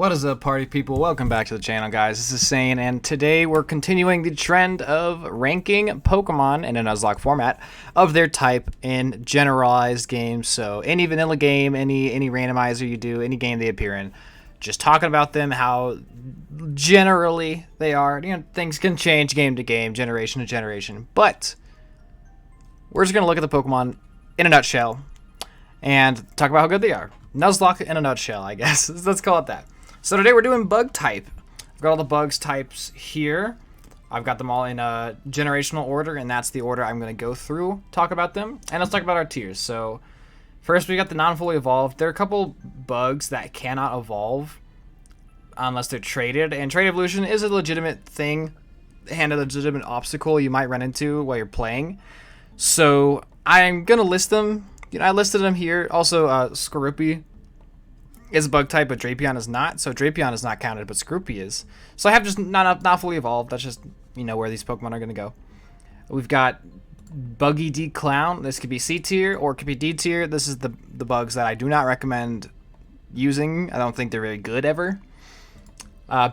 What is up, party people? Welcome back to the channel, guys. This is Sane, and today we're continuing the trend of ranking Pokemon in a Nuzlocke format of their type in generalized games. So any vanilla game, any randomizer you do, any game they appear in, just talking about them, how generally they are. You know, things can change game to game, generation to generation, but we're just gonna look at the Pokemon in a nutshell and talk about how good they are. Nuzlocke in a nutshell, I guess. Let's call it that. So today we're doing bug type. I've got all the bugs types here. I've got them all in a generational order, and that's the order I'm going to go through, talk about them, and let's talk about our tiers. So first we got the non-fully evolved. There are a couple bugs that cannot evolve unless they're traded, and trade evolution is a legitimate thing and a legitimate obstacle you might run into while you're playing. So I'm going to list them. You know, I listed them here. Also, Skorupi is a bug type, but Drapion is not. So Drapion is not counted, but Skorupi is. So I have just not fully evolved. That's just, you know, where these Pokemon are going to go. We've got Buggy D Clown. This could be C tier or it could be D tier. This is the bugs that I do not recommend using. I don't think they're very good ever.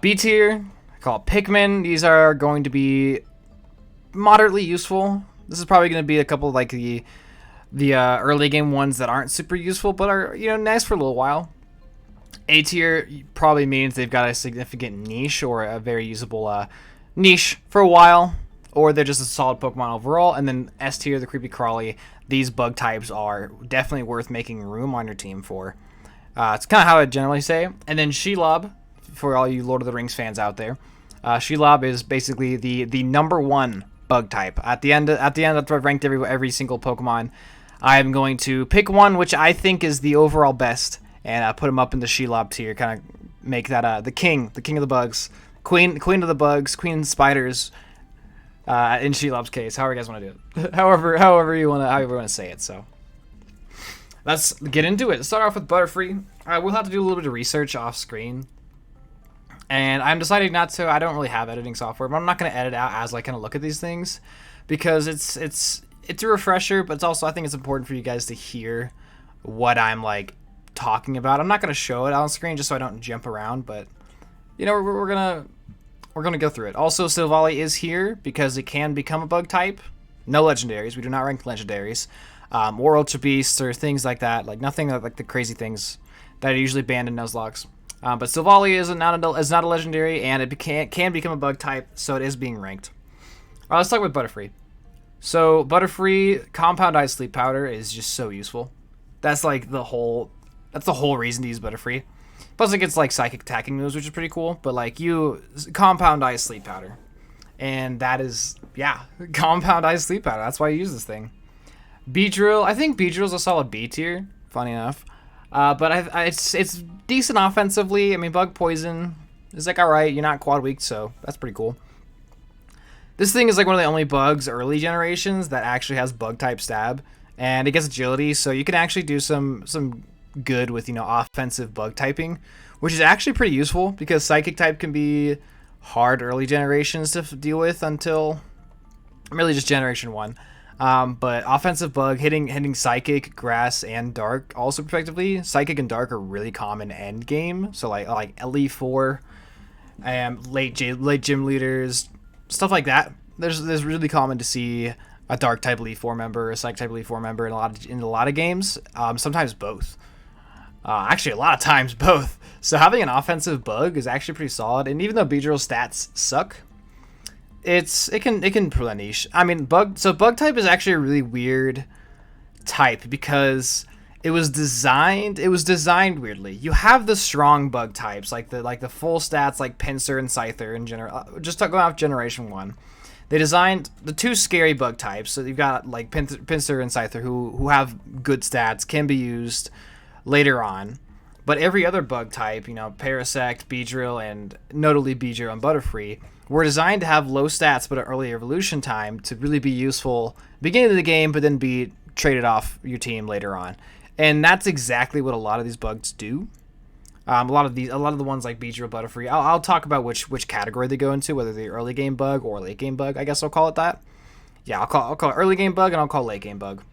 B tier, I call it Pikmin. These are going to be moderately useful. This is probably going to be a couple of like the early game ones that aren't super useful, but are, you know, nice for a little while. A tier probably means they've got a significant niche or a very usable niche for a while, or they're just a solid Pokemon overall. And then S tier, the creepy crawly, these bug types are definitely worth making room on your team for. It's kind of how I generally say. And then Shelob, for all you Lord of the Rings fans out there, Shelob is basically the number one bug type. At the end, after I've ranked every single Pokemon, I'm going to pick one which I think is the overall best, and put him up in the Shelob tier, kind of make that the king of the bugs, queen of the bugs, queen spiders, in Shelob's case, however you guys want to do it, however you want to say it. So let's get into it. Let's start off with Butterfree. We'll have to do a little bit of research off screen, and I'm deciding not to. I don't really have editing software, but I'm not going to edit out as I kind of look at these things, because it's a refresher, but it's also, I think it's important for you guys to hear what I'm like talking about. I'm not going to show it on screen just so I don't jump around, but you know, we're gonna go through it. Also, Silvally is here because it can become a bug type. No legendaries. We do not rank legendaries, or Ultra Beasts or things like that. Like nothing like the crazy things that are usually banned in Nuzlocks. But Silvally is not a legendary, and it can become a bug type, so it is being ranked. All right, let's talk about Butterfree. So Butterfree Compound Ice Sleep Powder is just so useful. That's like the whole reason to use Butterfree. Plus it gets like psychic attacking moves, which is pretty cool. But like Compound Ice Sleep Powder, and that is, yeah, Compound Ice Sleep Powder. That's why you use this thing. Beedrill, I think Beedrill's a solid B tier. Funny enough, but it's decent offensively. I mean, Bug Poison is like alright. You're not quad weak, so that's pretty cool. This thing is like one of the only bugs early generations that actually has bug type stab, and it gets agility, so you can actually do some good with, you know, offensive bug typing, which is actually pretty useful because psychic type can be hard early generations to deal with until really just generation 1. But offensive bug hitting psychic, grass, and dark also effectively. Psychic and dark are really common end game, so like LE4 and late gym leaders, stuff like that. There's really common to see a dark type Elite 4 member, a psychic type Elite 4 member in a lot of games. Sometimes both. Actually, a lot of times both. So having an offensive bug is actually pretty solid. And even though Beedrill's stats suck, it can pull a niche. I mean, bug type is actually a really weird type because it was designed weirdly. You have the strong bug types like the full stats like Pinsir and Scyther in general. Just going off generation 1. They designed the two scary bug types. So you've got like Pinsir and Scyther who have good stats, can be used later on, but every other bug type, you know, Parasect, Beedrill, and notably Beedrill and Butterfree, were designed to have low stats but an early evolution time to really be useful beginning of the game, but then be traded off your team later on. And that's exactly what a lot of these bugs do. A lot of the ones like Beedrill, Butterfree, I'll talk about which category they go into, whether they're early game bug or late game bug. I guess I'll call it that. Yeah, I'll call it early game bug, and I'll call it late game bug.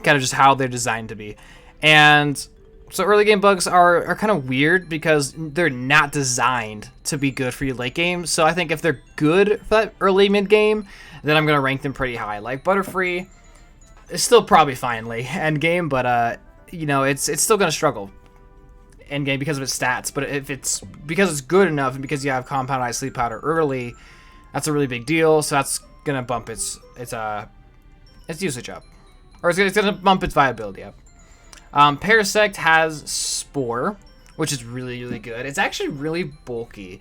Kind of just how they're designed to be. And So early game bugs are kind of weird because they're not designed to be good for your late game. So I think if they're good for that early mid game, then I'm gonna rank them pretty high. Like Butterfree is still probably fine late end game, but you know, it's still gonna struggle end game because of its stats. But if it's because it's good enough and because you have compound sleep powder early, that's a really big deal. So that's gonna bump its usage up, or it's gonna bump its viability up. Parasect has Spore, which is really, really good. It's actually really bulky,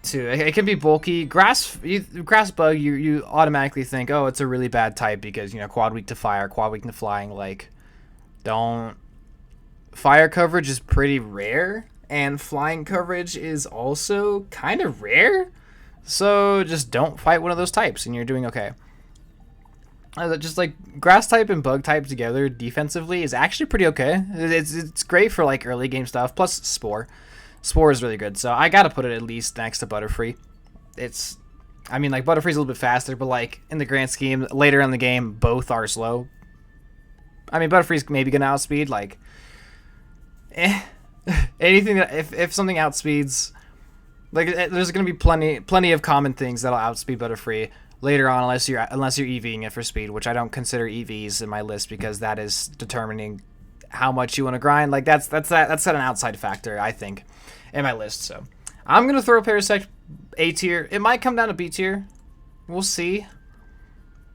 too. It can be bulky. Grass Bug, you automatically think, oh, it's a really bad type because, you know, quad weak to fire, quad weak to flying. Like, don't. Fire coverage is pretty rare, and flying coverage is also kind of rare. So just don't fight one of those types, and you're doing okay. Just like grass type and bug type together defensively is actually pretty okay. It's great for like early game stuff. Plus Spore is really good. So I gotta put it at least next to Butterfree. I mean, like Butterfree's a little bit faster, but like in the grand scheme, later in the game, both are slow. I mean, Butterfree's maybe gonna outspeed like, anything that if something outspeeds, like there's gonna be plenty of common things that'll outspeed Butterfree later on, unless you're EVing it for speed, which I don't consider EVs in my list because that is determining how much you want to grind. Like that's an outside factor, I think, in my list. So I'm gonna throw Parasect A tier. It might come down to B tier. We'll see.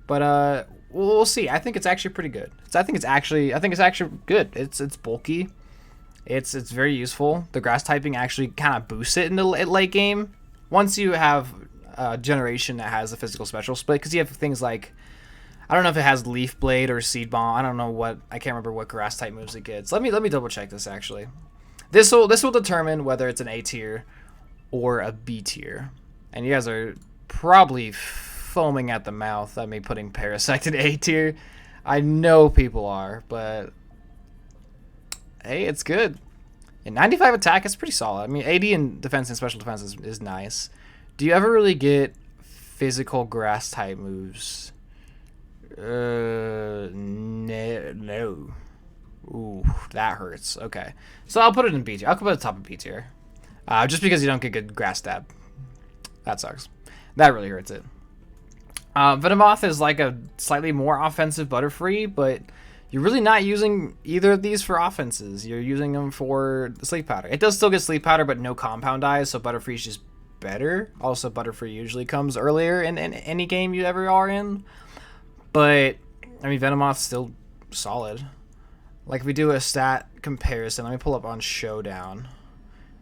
But we'll see. I think it's actually pretty good. I think it's actually good. It's bulky. It's very useful. The grass typing actually kind of boosts it in the late game once you have generation that has a physical special split, because you have things like, I don't know if it has Leaf Blade or Seed Bomb. I don't know I can't remember what grass type moves it gets. Let me double check this actually. This will determine whether it's an A tier or a B tier. And you guys are probably foaming at the mouth at me putting Parasect in A tier. I know people are, but hey, it's good. And 95 attack is pretty solid. I mean, 80 in defense and special defense is nice. Do you ever really get physical grass type moves? No. Ooh, that hurts. Okay. So I'll put it in B tier. I'll put it at the top of B tier. Just because you don't get good grass stab. That sucks. That really hurts it. Venomoth is like a slightly more offensive Butterfree, but you're really not using either of these for offenses. You're using them for the sleep powder. It does still get sleep powder, but no compound eyes, so Butterfree's just better. Also, Butterfree usually comes earlier in any game you ever are in. But, I mean, Venomoth's still solid. Like, if we do a stat comparison, let me pull up on Showdown.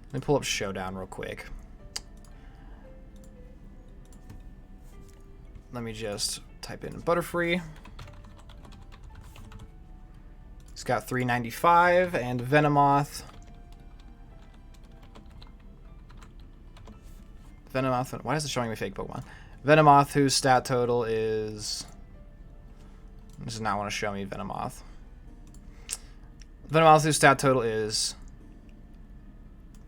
Let me pull up Showdown real quick. Let me just type in Butterfree. It's got 395, and Venomoth. Why is it showing me fake Pokemon? Venomoth, whose stat total is... It does not want to show me Venomoth. Venomoth, whose stat total is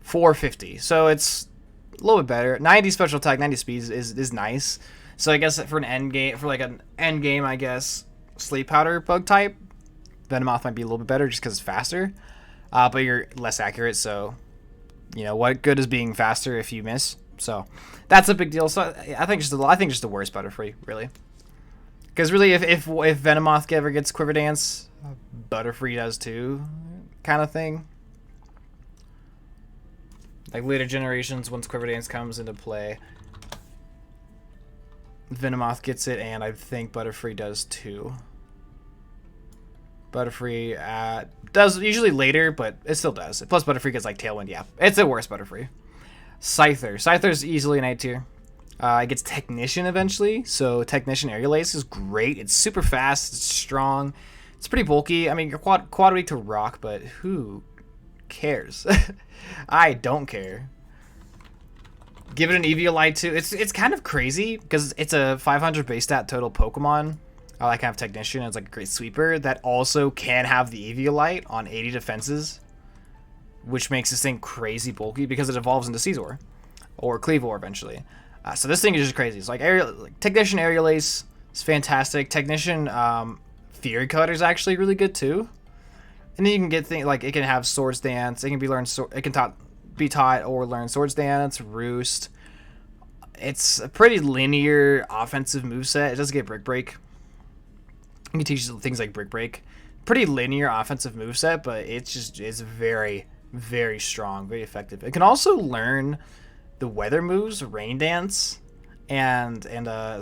450. So it's a little bit better. 90 special attack, 90 speed is nice. So I guess for an end game, I guess, sleep powder bug type, Venomoth might be a little bit better just because it's faster. But you're less accurate, so you know what good is being faster if you miss. So that's a big deal. So I think just the worst Butterfree, really. Because really, if Venomoth ever gets Quiver Dance, Butterfree does too, kind of thing. Like later generations, once Quiver Dance comes into play, Venomoth gets it, and I think Butterfree does too. Butterfree does usually later, but it still does. Plus Butterfree gets like Tailwind. Yeah, it's the worst Butterfree. Scyther's easily an A tier. It gets Technician eventually, so Technician Aerial Ace is great. It's super fast, it's strong, it's pretty bulky. I mean, you're quad weak to rock, but who cares? I don't care. Give it an Eviolite too. It's kind of crazy because it's a 500 base stat total Pokemon. I like kind of Technician. It's like a great sweeper that also can have the Eviolite on 80 defenses, which makes this thing crazy bulky because it evolves into Scizor or Cleavor eventually. So this thing is just crazy. It's like Technician Aerial Ace is fantastic. Technician Fury Cutter is actually really good too. And then you can get things like it can have Swords Dance. It can be learned. It can be taught or learn Swords Dance, Roost. It's a pretty linear offensive moveset. It doesn't get Brick Break. You can teach things like Brick Break. Pretty linear offensive moveset, but it's very, very strong, very effective. It can also learn the weather moves, Rain Dance, and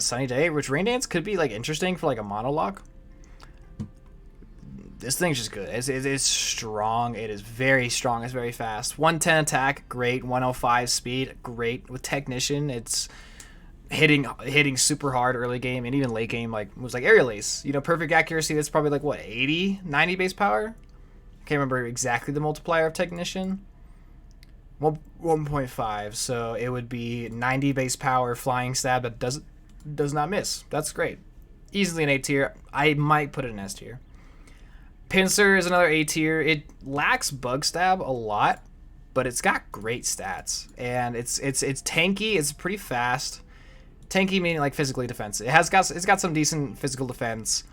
Sunny Day, which Rain Dance could be like interesting for like a monologue. This thing's just good. It's strong. It is very strong. It's very fast. 110 attack, great. 105 speed, great. With Technician, it's hitting super hard early game and even late game. Like moves like Aerial Ace. You know, perfect accuracy. That's probably like what 80, 90 base power. I can't remember exactly the multiplier of Technician. 1.5. So it would be 90 base power, flying stab that does not miss. That's great. Easily an A tier. I might put it in S tier. Pinsir is another A tier. It lacks Bug Stab a lot, but it's got great stats, and it's tanky. It's pretty fast. Tanky meaning like physically defensive. It's got some decent physical defense,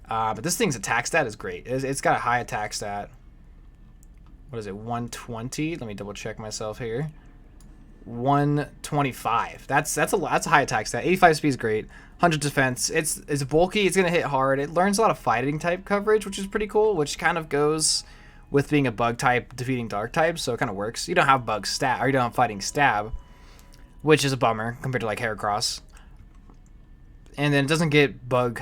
but this thing's attack stat is great. It's got a high attack stat. What is it? 120. Let me double check myself here. 125. That's a high attack stat. 85 speed is great. 100 defense. It's bulky. It's gonna hit hard. It learns a lot of fighting type coverage, which is pretty cool. Which kind of goes with being a bug type defeating dark types, so it kind of works. You don't have bug stab, or you don't have fighting stab, which is a bummer compared to like Heracross. And then it doesn't get bug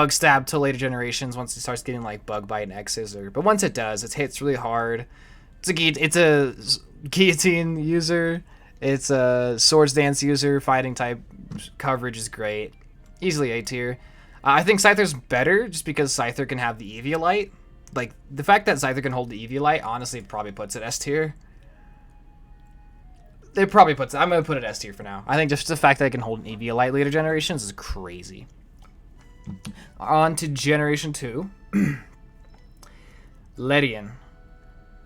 stab till later generations once it starts getting like bug bite and X scissor. But once it does, it hits really hard. It's a guillotine user. It's a Swords Dance user. Fighting type coverage is great. Easily A tier. I think Scyther's better just because Scyther can have the Eviolite. Like, the fact that Scyther can hold the Eviolite, honestly, probably puts it S tier. It probably puts it. I'm going to put it S tier for now. I think just the fact that it can hold an Eviolite later generations is crazy. On to Generation 2. Ledian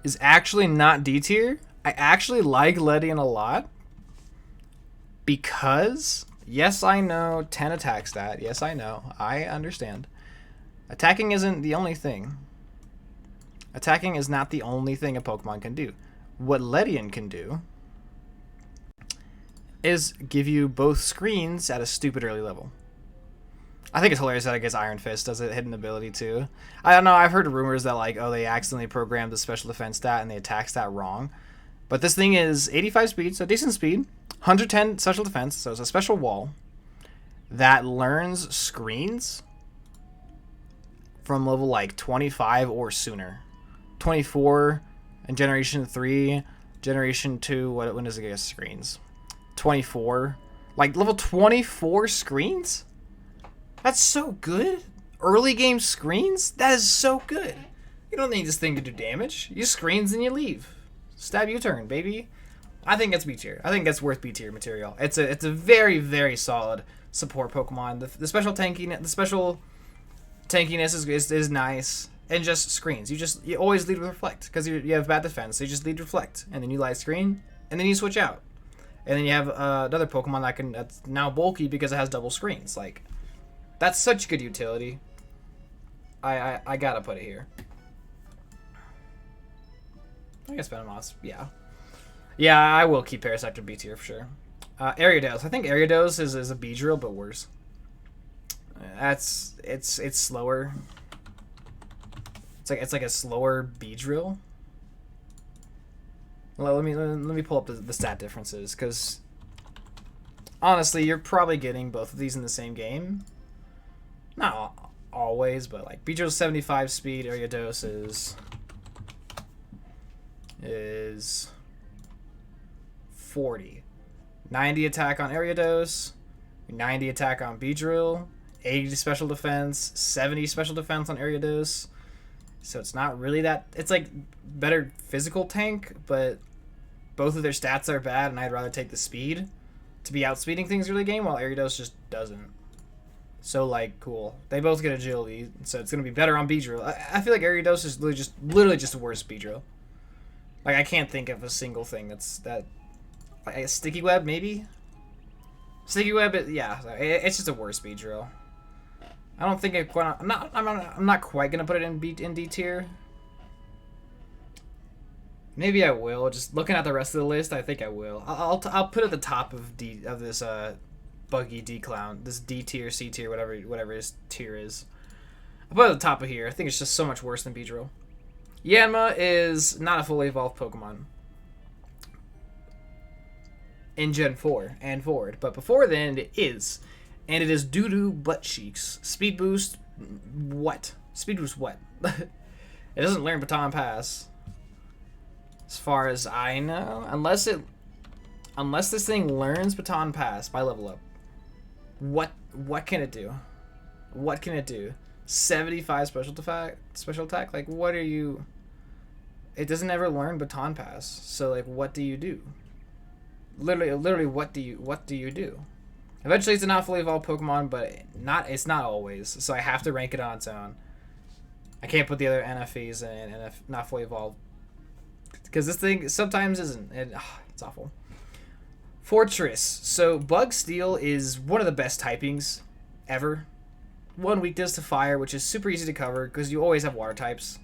is actually not D tier. I actually like Ledian a lot because, yes, I know 10 attack stat. Yes, I know. I understand. Attacking isn't the only thing. Attacking is not the only thing a Pokemon can do. What Ledian can do is give you both screens at a stupid early level. I think it's hilarious that I guess Iron Fist does a hidden ability too. I don't know. I've heard rumors that like, oh, they accidentally programmed the special defense stat and the attack stat wrong. But this thing is 85 speed, so decent speed. 110 special defense, so it's a special wall that learns screens from level like 25 or sooner. 24 in Generation 3, Generation 2, when does it get screens? 24. Like level 24 screens? That's so good. Early game screens? That is so good. You don't need this thing to do damage. You screens and you leave. Stab U-turn, baby. I think it's B tier. I think that's worth B tier material. It's a very, very solid support Pokemon. The special tankiness is nice. And just screens. You always lead with Reflect because you have bad defense. So you just lead Reflect, and then you light screen, and then you switch out, and then you have another Pokemon that's now bulky because it has double screens. Like, that's such good utility. I gotta put it here. I guess Venomoth, yeah. Yeah, I will keep Parasector B tier for sure. Ariados. I think Ariados is a Beedrill, but worse. It's slower. It's like a slower Beedrill. Well, let me pull up the stat differences, because honestly, you're probably getting both of these in the same game. Not always, but like Beedrill's 75 speed, Ariados is 40. 90 attack on Ariados, 90 attack on Beedrill, 80 special defense, 70 special defense on Ariados. So it's not really that... It's like better physical tank, but both of their stats are bad, and I'd rather take the speed to be outspeeding things early game, while Ariados just doesn't. So, like, cool. They both get agility, so it's going to be better on Beedrill. I feel like Ariados is literally just a worse Beedrill. Like, I can't think of a single thing that's... Like, a Sticky Web, maybe? Sticky Web, yeah. It's just a worse Beedrill. I don't think I'm not quite gonna put it in D tier, Maybe I will. Just looking at the rest of the list, I think I will. I'll put at the top of this buggy D clown, this D tier, C tier, whatever his tier is. I'll put it at the top of here. I think it's just so much worse than Beedrill. Yanma is not a fully evolved Pokemon in Gen 4 and forward, but before then it is. And it is doo-doo butt cheeks. Speed boost, what? Speed boost what? It doesn't learn Baton Pass. As far as I know. Unless this thing learns Baton Pass by level up. What can it do? What can it do? 75 special attack? Like, what are you... It doesn't ever learn Baton Pass. So, like, what do you do? Literally, what do you do? Eventually, it's a not fully evolved Pokemon, but it's not always. So I have to rank it on its own. I can't put the other NFEs in not fully evolved. Because this thing sometimes isn't. It's awful. Fortress. So Bug Steel is one of the best typings ever. One weakness to fire, which is super easy to cover because you always have water types.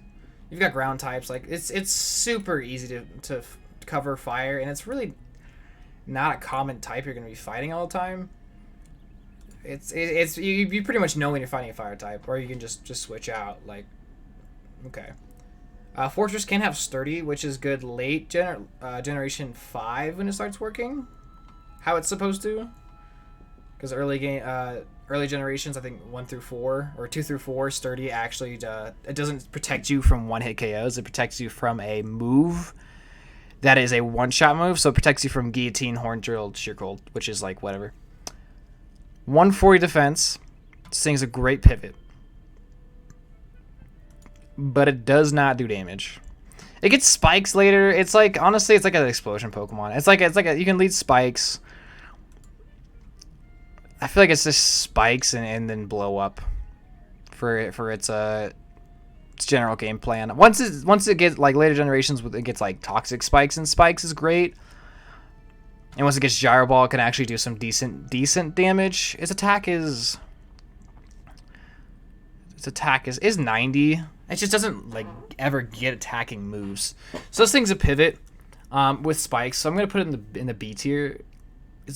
You've got ground types. Like it's super easy to cover fire, and it's really not a common type you're going to be fighting all the time. You pretty much know when you're fighting a fire type, or you can just switch out. Like, okay. Fortress can have Sturdy, which is good late generation 5 when it starts working. How it's supposed to. Because early generations, I think 1 through 4 or 2 through 4, Sturdy actually it doesn't protect you from one hit KOs. It protects you from a move that is a one-shot move, so it protects you from Guillotine, Horn Drill, Sheer Cold, which is like whatever. 140 defense. This thing's a great pivot. But it does not do damage. It gets spikes later. It's like, honestly, it's like an explosion Pokemon. It's like you can lead spikes. I feel like it's just spikes and then blow up for its general game plan. Once it gets like later generations, it gets like toxic spikes, and spikes is great. And once it gets Gyro Ball, it can actually do some decent damage. Its attack is 90. It just doesn't like ever get attacking moves. So this thing's a pivot with spikes. So I'm gonna put it in the B tier.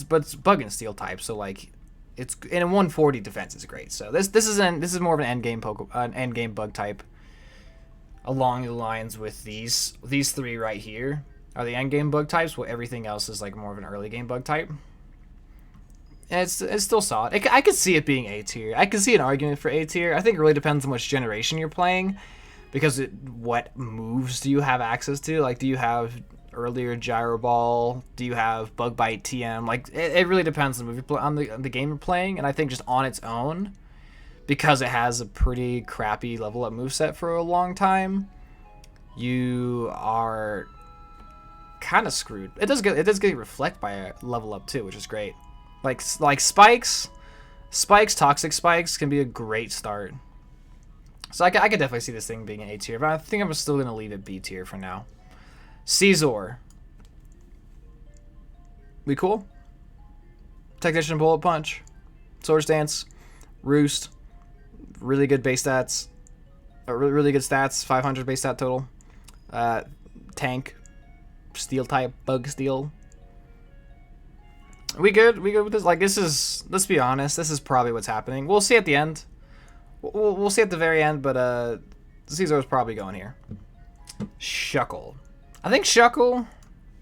But it's Bug and Steel type, so like it's in a 140 defense is great. So this is more of an end game Bug type. Along the lines with these three right here are the end game Bug types, while everything else is like more of an early game Bug type. And it's still solid. I could see it being A tier. I could see an argument for A tier. I think it really depends on which generation you're playing, because what moves do you have access to? Like, do you have earlier Gyro Ball? Do you have Bug Bite TM? Like, it really depends on the game you're playing. And I think just on its own, because it has a pretty crappy level up moveset for a long time, you are kind of screwed. It does get reflect by a level up too, which is great. Like spikes, toxic spikes can be a great start. So I could definitely see this thing being an A tier, but I think I'm still gonna leave it B tier for now. Caesar, we cool? Technician, Bullet Punch, Swords Dance, Roost, really good base stats, really good stats, 500 base stat total. Tank, Steel type, Bug Steel. We good with this? Like, this is, let's be honest, this is probably what's happening. We'll see at the end. We'll see at the very end, but Caesar is probably going here. Shuckle. I think Shuckle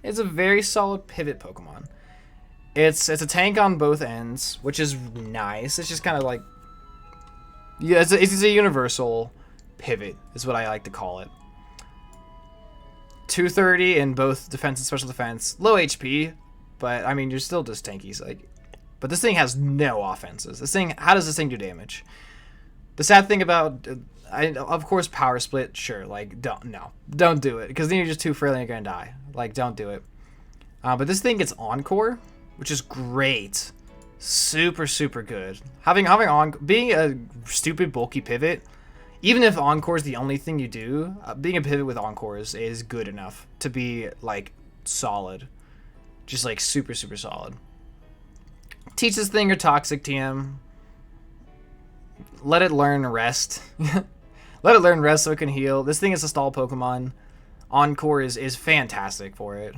is a very solid pivot Pokemon. It's a tank on both ends, which is nice. It's just kind of like, yeah, it's a universal pivot is what I like to call it. 230 in both defense and special defense. Low HP, but I mean, you're still just tanky. So like, but this thing has no offenses. How does this thing do damage? The sad thing about, of course, power split. Sure, like don't do it, because then you're just too frail and you're gonna die. Like, don't do it. But this thing gets Encore, which is great, super good. Being a stupid bulky pivot, even if Encore is the only thing you do, being a pivot with Encores is good enough to be like solid. Just like super solid. Teach this thing your toxic TM. Let it learn rest. Let it learn rest so it can heal. This thing is a stall Pokemon. Encore is fantastic for it.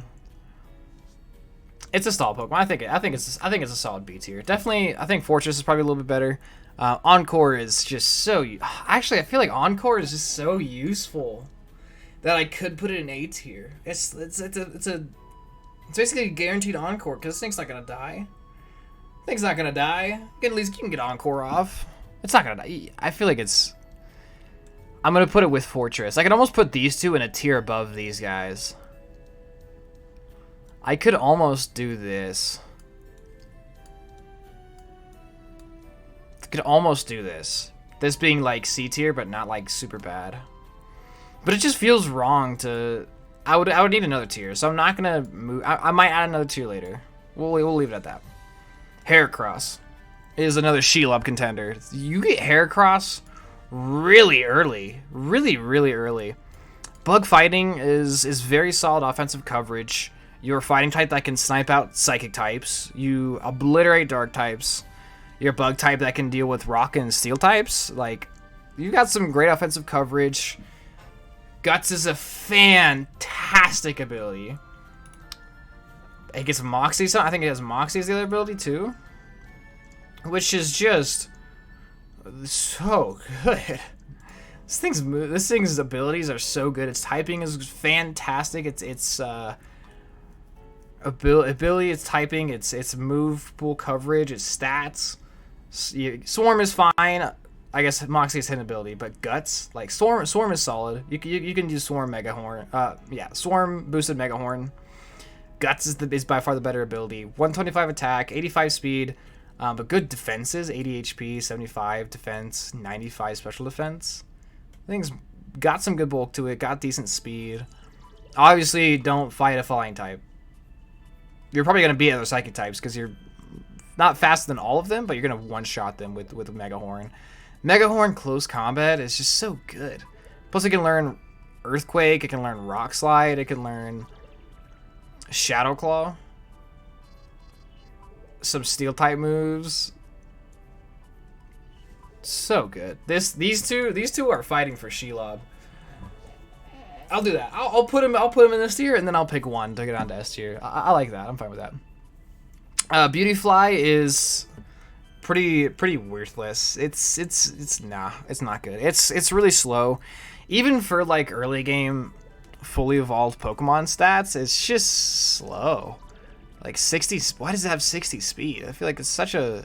It's a stall Pokemon. I think it's a solid B tier. Definitely, I think Fortress is probably a little bit better. Encore is just so. Actually, I feel like Encore is just so useful that I could put it in A tier. It's basically a guaranteed Encore because this thing's not gonna die. Thing's not gonna die. At least you can get Encore off. It's not gonna die. I feel like it's. I'm gonna put it with Fortress. I can almost put these two in a tier above these guys. I could almost do this. I could almost do this. This being like C tier, but not like super bad. But it just feels wrong to. I would need another tier, so I'm not gonna move. I might add another tier later. We'll leave it at that. Heracross is another Shelob contender. You get Heracross really early, really early. Bug fighting is very solid offensive coverage. You're a fighting type that can snipe out psychic types. You obliterate dark types. You're a bug type that can deal with rock and steel types. Like, you got some great offensive coverage. Guts is a fantastic ability. It gets Moxie. I think it has Moxie as the other ability too, which is just so good. This thing's abilities are so good. Its typing is fantastic. Its ability, its typing, its move pool coverage, its stats. Swarm is fine. I guess Moxie's hidden ability, but Guts, like Swarm is solid. You can use Swarm Mega Horn. Yeah, Swarm boosted Mega Horn. Guts is by far the better ability. 125 attack, 85 speed, but good defenses. 80 HP, 75 defense, 95 special defense. I think it's got some good bulk to it. Got decent speed. Obviously, don't fight a flying type. You're probably gonna beat other psychic types because you're not faster than all of them, but you're gonna one-shot them with Mega Horn. Mega Horn close combat is just so good. Plus, it can learn Earthquake. It can learn Rock Slide. It can learn Shadow Claw. Some Steel type moves. So good. These two are fighting for Shelob. I'll do that. I'll put him in this tier, and then I'll pick one to get on to S tier. I like that. I'm fine with that. Beautyfly is pretty worthless. It's not good. It's really slow. Even for like early game fully evolved Pokemon stats, it's just slow. Like 60. Why does it have 60 speed? I feel like it's such a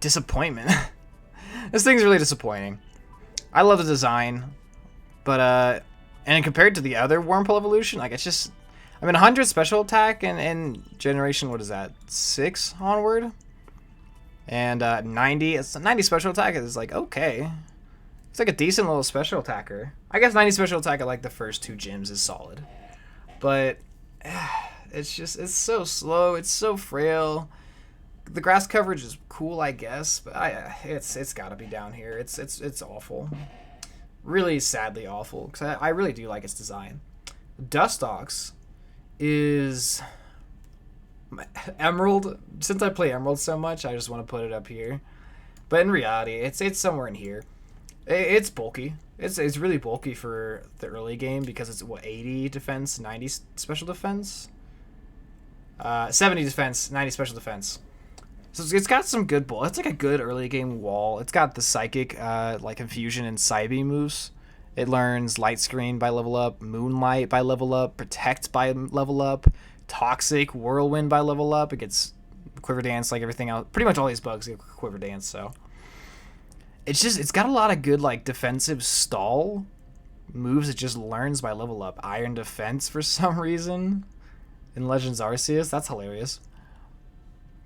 disappointment. This thing's really disappointing. I love the design, but and compared to the other Wurmple evolution, like it's just, I mean, 100 special attack and generation, what is that, 6 onward, and 90 special attack is like okay. It's like a decent little special attacker. I guess 90 special attack at like the first 2 gyms is solid, but it's so slow. It's so frail. The grass coverage is cool, I guess, but it's got to be down here. It's awful. Really sadly awful, because I really do like its design. Dustox is Emerald. Since I play Emerald so much, I just want to put it up here. But in reality, it's somewhere in here. It's bulky. It's really bulky for the early game because it's what, 80 defense, 90 special defense, 70 defense, 90 special defense. So it's got some good bulk. It's like a good early game wall. It's got the psychic, like Confusion and Psybeam moves. It learns Light Screen by level up, Moonlight by level up, Protect by level up, Toxic, Whirlwind by level up. It gets Quiver Dance like everything else. Pretty much all these bugs get Quiver Dance. So it's got a lot of good like defensive stall moves. It just learns by level up. Iron Defense for some reason in Legends Arceus. That's hilarious.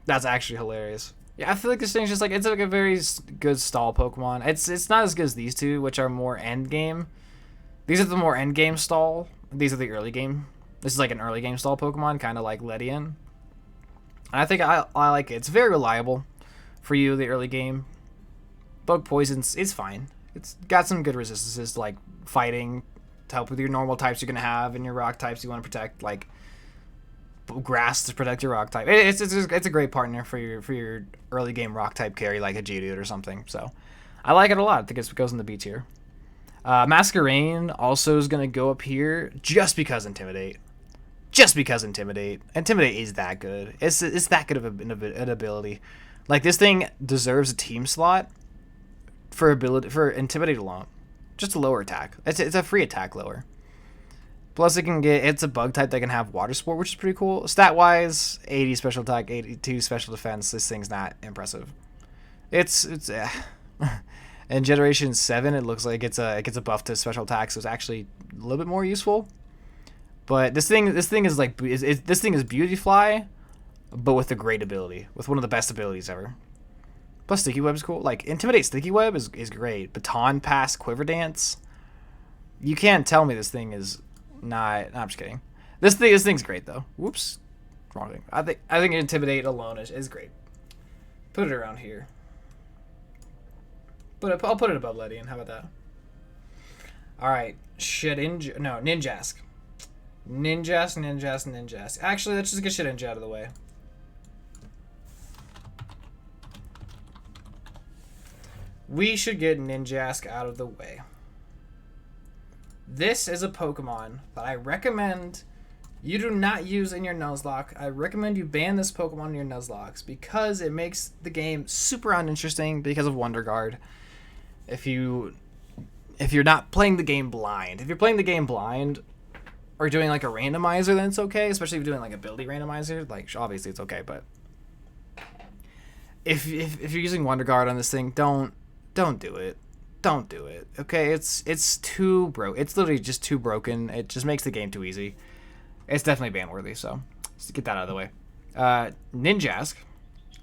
That's actually hilarious. Yeah, I feel like this thing's just like, it's like a very good stall Pokemon. It's not as good as these two, which are more end game. These are the more end game stall. These are the early game. This is like an early game stall Pokemon, kind of like Ledian. And I think I like it. It's very reliable for you, the early game. Bug Poison's is fine. It's got some good resistances, like fighting, to help with your normal types you're going to have, and your rock types you want to protect, like grass to protect your rock type. It's a great partner for your early game rock type carry, like a Geodude or something. So I like it a lot. I think it goes in the B tier. Masquerain also is going to go up here just because Intimidate. Just because Intimidate. Intimidate is that good. It's that good of an ability. Like, this thing deserves a team slot for Intimidate alone. Just a lower attack. It's a free attack lower. Plus, it's a bug type that can have Water Sport, which is pretty cool. Stat-wise, 80 special attack, 82 special defense. This thing's not impressive. It's in Generation 7, it looks like it gets a buff to special attacks, so it's actually a little bit more useful. But this thing is Beautyfly, but with a great ability, with one of the best abilities ever. Plus, Sticky Web is cool. Like, Intimidate Sticky Web is great. Baton Pass, Quiver Dance. You can't tell me this thing is not. No, I'm just kidding. This thing's great though. Whoops, wrong thing. I think Intimidate alone is great. Put it around here. I'll put it above Ledian. How about that? All right, Ninjask. Ninjask. Actually, let's just get Shedinja out of the way. We should get Ninjask out of the way. This is a Pokemon that I recommend you do not use in your Nuzlocke. I recommend you ban this Pokemon in your Nuzlockes because it makes the game super uninteresting because of Wonder Guard. If you're not playing the game blind. If you're playing the game blind or doing like a randomizer, then it's okay. Especially if you're doing like ability randomizer. Like, obviously it's okay, but if you're using Wonder Guard on this thing, don't do it. Don't do it. Okay, it's too broke. It's literally just too broken. It just makes the game too easy. It's definitely ban worthy. So just get that out of the way. Ninjask,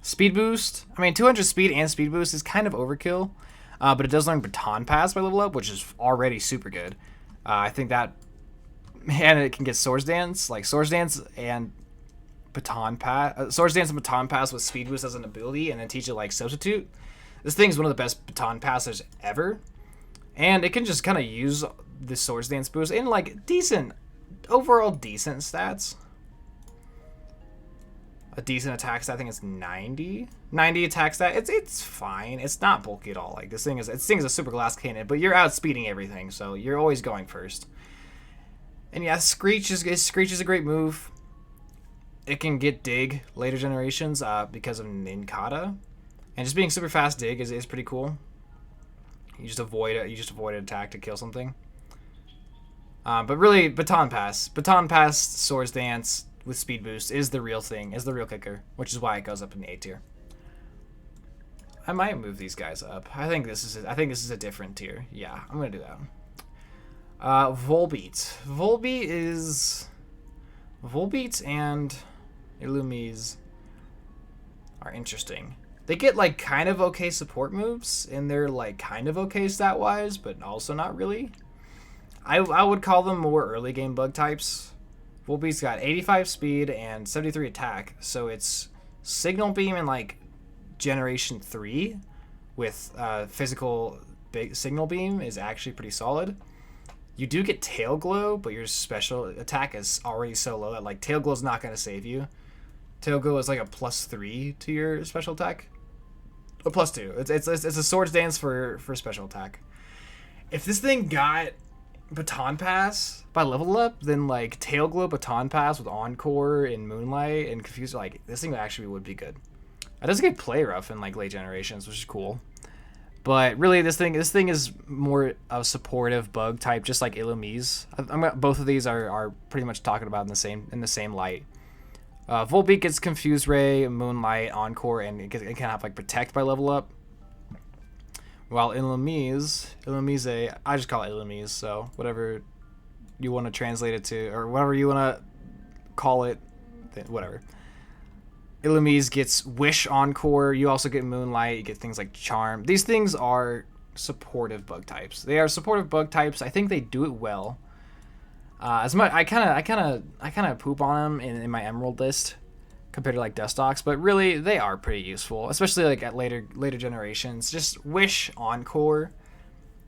speed boost. I mean, 200 speed and speed boost is kind of overkill. But it does learn Baton Pass by level up, which is already super good. I think that, and it can get Swords Dance, like Swords Dance and Baton Pass, Swords Dance and Baton Pass with Speed Boost as an ability, and then teach it like Substitute. This thing's one of the best Baton Passers ever, and it can just kind of use the Swords Dance boost in like overall decent stats. A decent attack stat, I think it's 90 attack stat. It's fine. It's not bulky at all. Like, this thing is a super glass cannon, but you're outspeeding everything, so you're always going first. And yeah, Screech is a great move. It can get Dig later generations because of Ninkata, and just being super fast Dig is pretty cool. You just avoid an attack to kill something. But really, Baton Pass, Swords Dance with Speed Boost is the real thing, is the real kicker, which is why it goes up in the A tier. I might move these guys up. I think this is a different tier. Yeah, I'm gonna do that. Volbeat. Volbeat and Illumise are interesting. They get like kind of okay support moves, and they're like kind of okay stat wise, but also not really. I would call them more early game bug types. Volbeat's got 85 speed and 73 attack, so it's Signal Beam in like Generation 3 with physical big Signal Beam is actually pretty solid. You do get Tail Glow, but your special attack is already so low that like Tail Glow's not going to save you. Tail Glow is like a +3 to your special attack. A +2. It's a Swords Dance for special attack. If this thing got Baton Pass by level up, then like Tail Glow Baton Pass with Encore and Moonlight and Confuse, like this thing actually would be good. It does get Play Rough in like late generations, which is cool. But really, this thing is more a supportive bug type, just like Illumise. Both of these are pretty much talking about in the same light. Volbeat gets Confuse Ray, Moonlight, Encore, and it can have like Protect by level up. While Illumise, I just call it Illumise, so whatever you want to translate it to, or whatever you want to call it, whatever. Illumise gets Wish, Encore. You also get Moonlight. You get things like Charm. These things are supportive bug types. They are supportive bug types. I think they do it well. As much I kind of poop on them in my Emerald list compared to like Dustox, but really they are pretty useful, especially like at later generations. Just Wish, Encore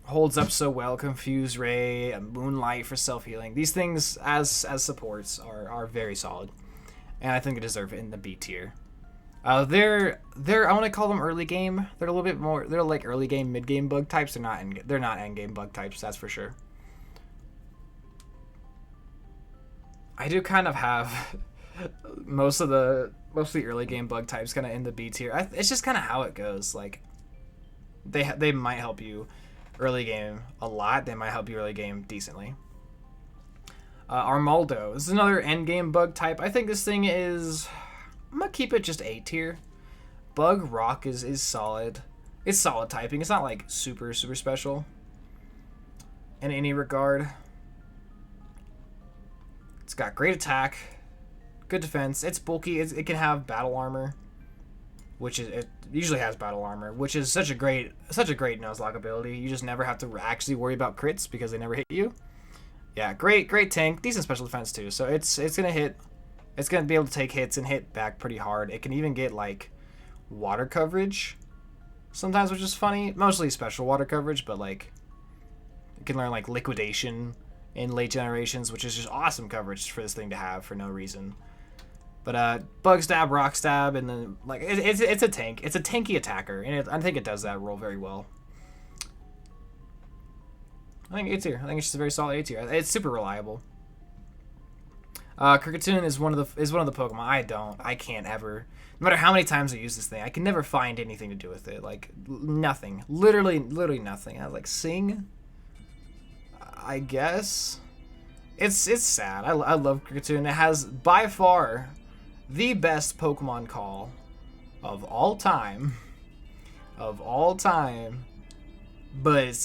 holds up so well. Confuse Ray, Moonlight for self-healing. These things as supports are very solid, and I think they deserve it in the B tier. They're I want to call them early game. They're a little bit more. They're like early game, mid game bug types. They're not end game bug types. That's for sure. I do kind of have most of the early game bug types kind of in the B tier. It's just kind of how it goes. Like they might help you early game a lot. They might help you early game decently. Armaldo. This is another end game bug type. I think this thing is. I'm gonna keep it just A tier. Bug Rock is solid. It's solid typing. It's not like super special in any regard. It's got great attack, good defense. It's bulky. It can have battle armor, which is it usually has battle armor, which is such a great Nuzlocke ability. You just never have to actually worry about crits because they never hit you. Yeah, great tank, decent special defense too. So it's gonna hit. It's going to be able to take hits and hit back pretty hard. It can even get, like, water coverage sometimes, which is funny. Mostly special water coverage, but, like, it can learn, like, liquidation in late generations, which is just awesome coverage for this thing to have for no reason. But Bug Stab, Rock Stab, and then, like, it's a tank. It's a tanky attacker, and I think it does that role very well. I think A tier. I think it's just a very solid A tier. It's super reliable. Kricketune is one of the Pokemon I can't ever, no matter how many times I use this thing, I can never find anything to do with it. Like nothing, literally nothing. I was like Sing, I guess. It's sad. I love Kricketune. It has by far the best Pokemon call of all time, But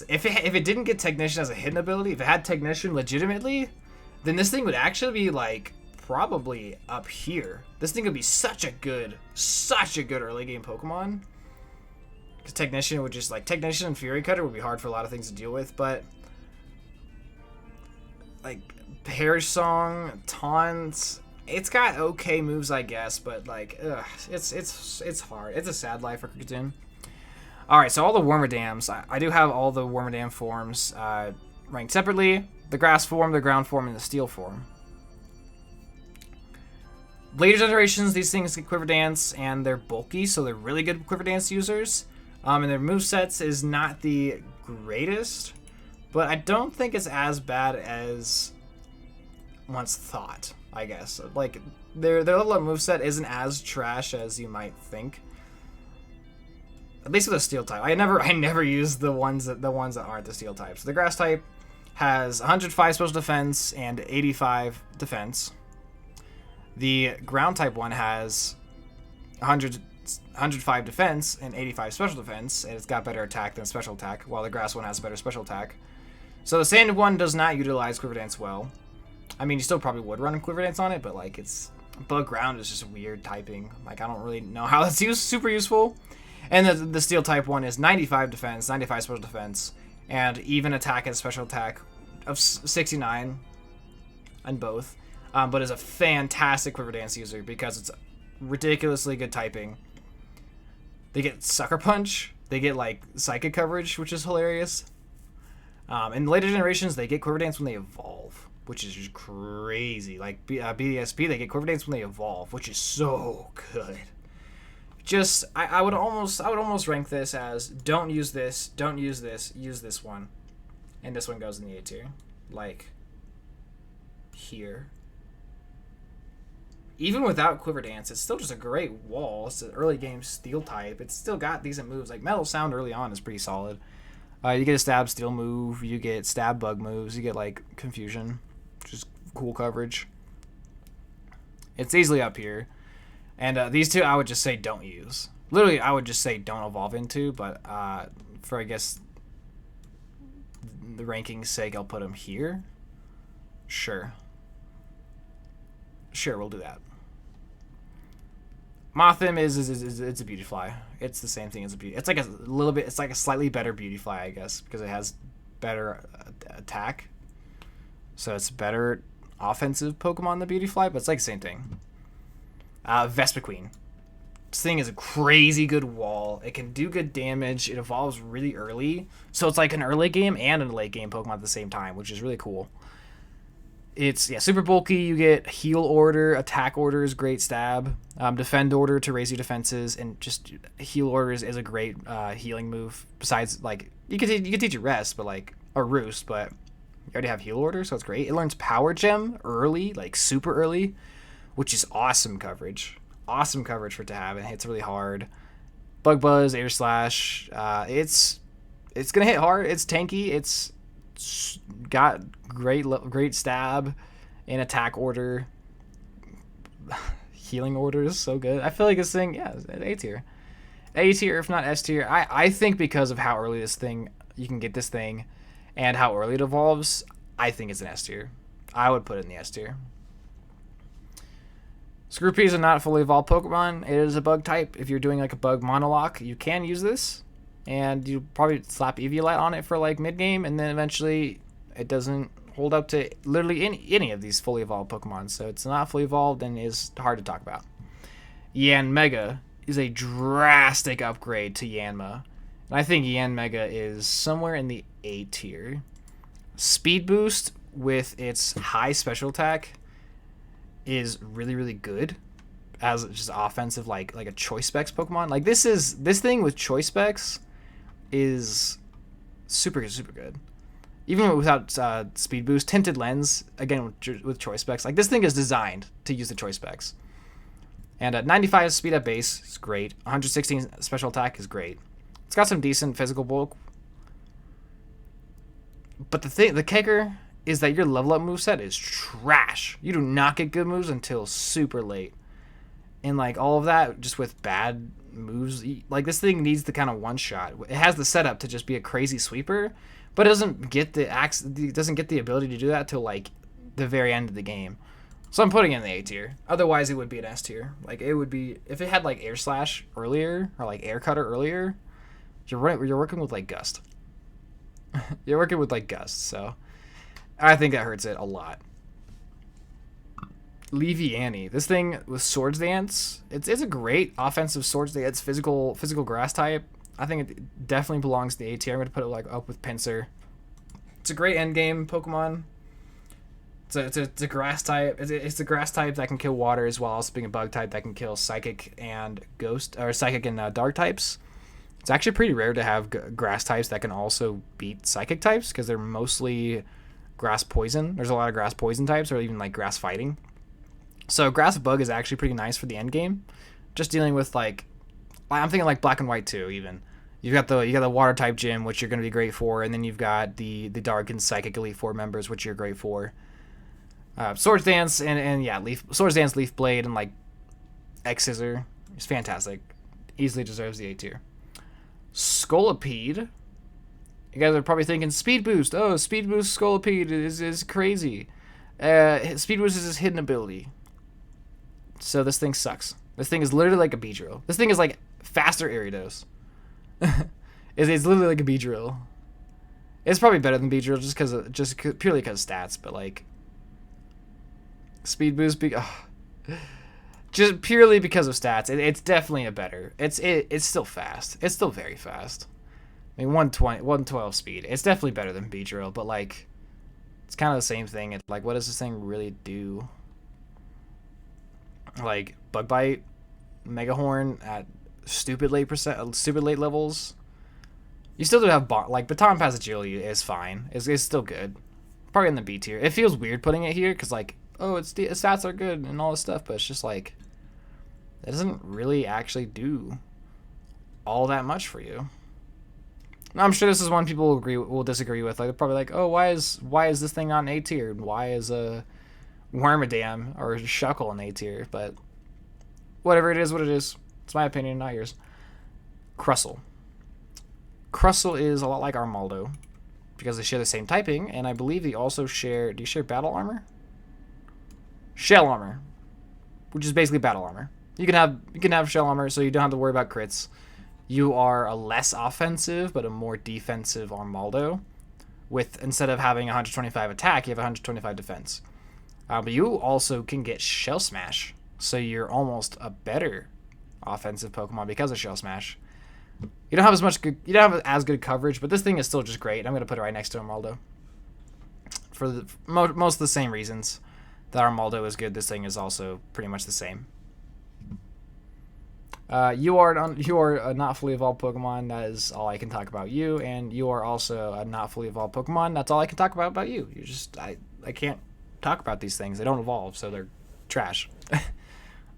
if it didn't get Technician as a hidden ability, if it had Technician legitimately, then this thing would actually be, like, probably up here. This thing would be such a good early game Pokemon. Because Technician would just, like, Technician and Fury Cutter would be hard for a lot of things to deal with, but, like, Perish Song, Taunt, it's got okay moves, I guess, but, like, ugh, it's hard. It's a sad life for Kricketune. Alright, so all the Wormadams, I do have all the Wormadam forms ranked separately. The grass form, the ground form, and the steel form. Later generations, these things get Quiver Dance, and they're bulky, so they're really good Quiver Dance users. And their movesets is not the greatest, but I don't think it's as bad as once thought, I guess. Like, their level up moveset isn't as trash as you might think. At least with a steel type. I never use the ones that aren't the steel types. The grass type has 105 special defense and 85 defense. The ground type one has 105 defense and 85 special defense, and it's got better attack than special attack, while the grass one has better special attack. So the sand one does not utilize Quiver Dance well. I mean, you still probably would run Quiver Dance on it, but like Bug Ground is just weird typing. Like, I don't really know how that's super useful. And the steel type one is 95 defense, 95 special defense, and even attack and special attack of 69 on both, but is a fantastic Quiver Dance user because it's ridiculously good typing. They get Sucker Punch, they get like Psychic coverage, which is hilarious. In later generations, they get Quiver Dance when they evolve, which is just crazy. Like BDSP, they get Quiver Dance when they evolve, which is so good. Just I would almost rank this as don't use this, use this one, and this one goes in the A tier, like here. Even without Quiver Dance, it's still just a great wall. It's an early game steel type. It's still got decent moves. Like Metal Sound early on is pretty solid. You get a stab steel move, you get stab bug moves, you get like confusion, which is cool coverage. It's easily up here. And these two I would just say don't use. Literally, I would just say don't evolve into, but for, I guess, the ranking's sake, I'll put them here. Sure, we'll do that. Mothim is it's a Beautyfly. It's the same thing as a Beauty. It's like it's like a slightly better Beautyfly, I guess, because it has better attack. So it's better offensive Pokemon than Beautyfly, but it's like the same thing. Vespiquen. This thing is a crazy good wall. It can do good damage. It evolves really early. So it's like an early game and a late game Pokemon at the same time, which is really cool. It's super bulky. You get heal order, attack order is great stab, defend order to raise your defenses, and just heal orders is a great healing move. Besides, like you can teach it rest, but like a roost, but you already have heal order, so it's great. It learns power gem early, like super early, which is awesome coverage. Awesome coverage for it to have. It hits really hard. Bug Buzz, Air Slash. It's gonna hit hard. It's tanky. It's got great stab and attack order. Healing order is so good. I feel like this thing, yeah, A tier. A tier, if not S tier. I think because of how early you can get this thing and how early it evolves, I think it's an S tier. I would put it in the S tier. Scroopy is a not fully evolved Pokemon. It is a bug type. If you're doing like a bug monologue, you can use this. And you probably slap Eviolite on it for like mid-game, and then eventually it doesn't hold up to literally any of these fully evolved Pokemon. So it's not fully evolved and is hard to talk about. Yanmega is a drastic upgrade to Yanma. And I think Yanmega is somewhere in the A tier. Speed boost with its high special attack is really, really good as just offensive, like a choice specs Pokemon. Like this thing with choice specs is super good. Even without speed boost, tinted lens again with choice specs. Like this thing is designed to use the choice specs. And 95 speed at base is great. 116 special attack is great. It's got some decent physical bulk. But the kicker is that your level up moveset is trash. You do not get good moves until super late. And like all of that just with bad moves, like this thing needs the kind of one shot. It has the setup to just be a crazy sweeper, but it doesn't get the ability to do that till like the very end of the game. So I'm putting it in the A tier. Otherwise it would be an S tier. Like it would be if it had like Air Slash earlier or like Air Cutter earlier. You're working with like Gust. You're working with like Gust, so I think that hurts it a lot. Leviani. This thing with Swords Dance, it's a great offensive Swords Dance physical grass type. I think it definitely belongs to the A tier. I'm going to put it like up with Pinsir. It's a great endgame Pokemon. It's a grass type. It's a grass type that can kill water as well as being a bug type that can kill psychic and ghost or psychic and dark types. It's actually pretty rare to have grass types that can also beat psychic types because they're mostly grass poison. There's a lot of grass poison types or even like grass fighting. So grass bug is actually pretty nice for the end game. Just dealing with like, I'm thinking like black and white too. Even you got the water type gym, which you're going to be great for, and then you've got the dark and psychic elite four members, which you're great for. Swords Dance and yeah, Swords Dance, Leaf Blade, and like X Scissor is fantastic. Easily deserves the A tier. Scolipede. You guys are probably thinking Speed Boost. Oh, Speed Boost Scolipede is crazy. Speed Boost is his hidden ability. So this thing sucks. This thing is literally like a Beedrill. This thing is like faster Ariados. It's literally like a Beedrill. It's probably better than Beedrill just purely because stats, but like Speed Boost, just purely because of stats. It's definitely a better. It's still fast. It's still very fast. I mean 112 speed. It's definitely better than Beedrill, but like it's kind of the same thing. It's like what does this thing really do? Like Bug Bite, Mega Horn at stupid late levels. You still do have like Baton Pass Agility is fine. It's still good. Probably in the B tier. It feels weird putting it here because like its stats are good and all this stuff, but it's just like it doesn't really actually do all that much for you. Now, I'm sure this is one people will disagree with. Like they're probably like, oh, why is this thing not an A tier? And why is a Wormadam or Shuckle an A tier? But whatever it is, what it is. It's my opinion, not yours. Crustle. Crustle is a lot like Armaldo because they share the same typing, and I believe they also share. Do you share battle armor? Shell armor, which is basically battle armor. You can have shell armor, so you don't have to worry about crits. You are a less offensive but a more defensive Armaldo. With instead of having 125 attack, you have 125 defense. But you also can get Shell Smash, so you're almost a better offensive Pokemon because of Shell Smash. You don't have as good coverage, but this thing is still just great. I'm gonna put it right next to Armaldo. for the, most of the same reasons that Armaldo is good. This thing is also pretty much the same. You are a not fully evolved Pokemon. That is all I can talk about you, and you are also a not fully evolved Pokemon. That's all I can talk about you. You just I can't talk about these things. They don't evolve, so they're trash.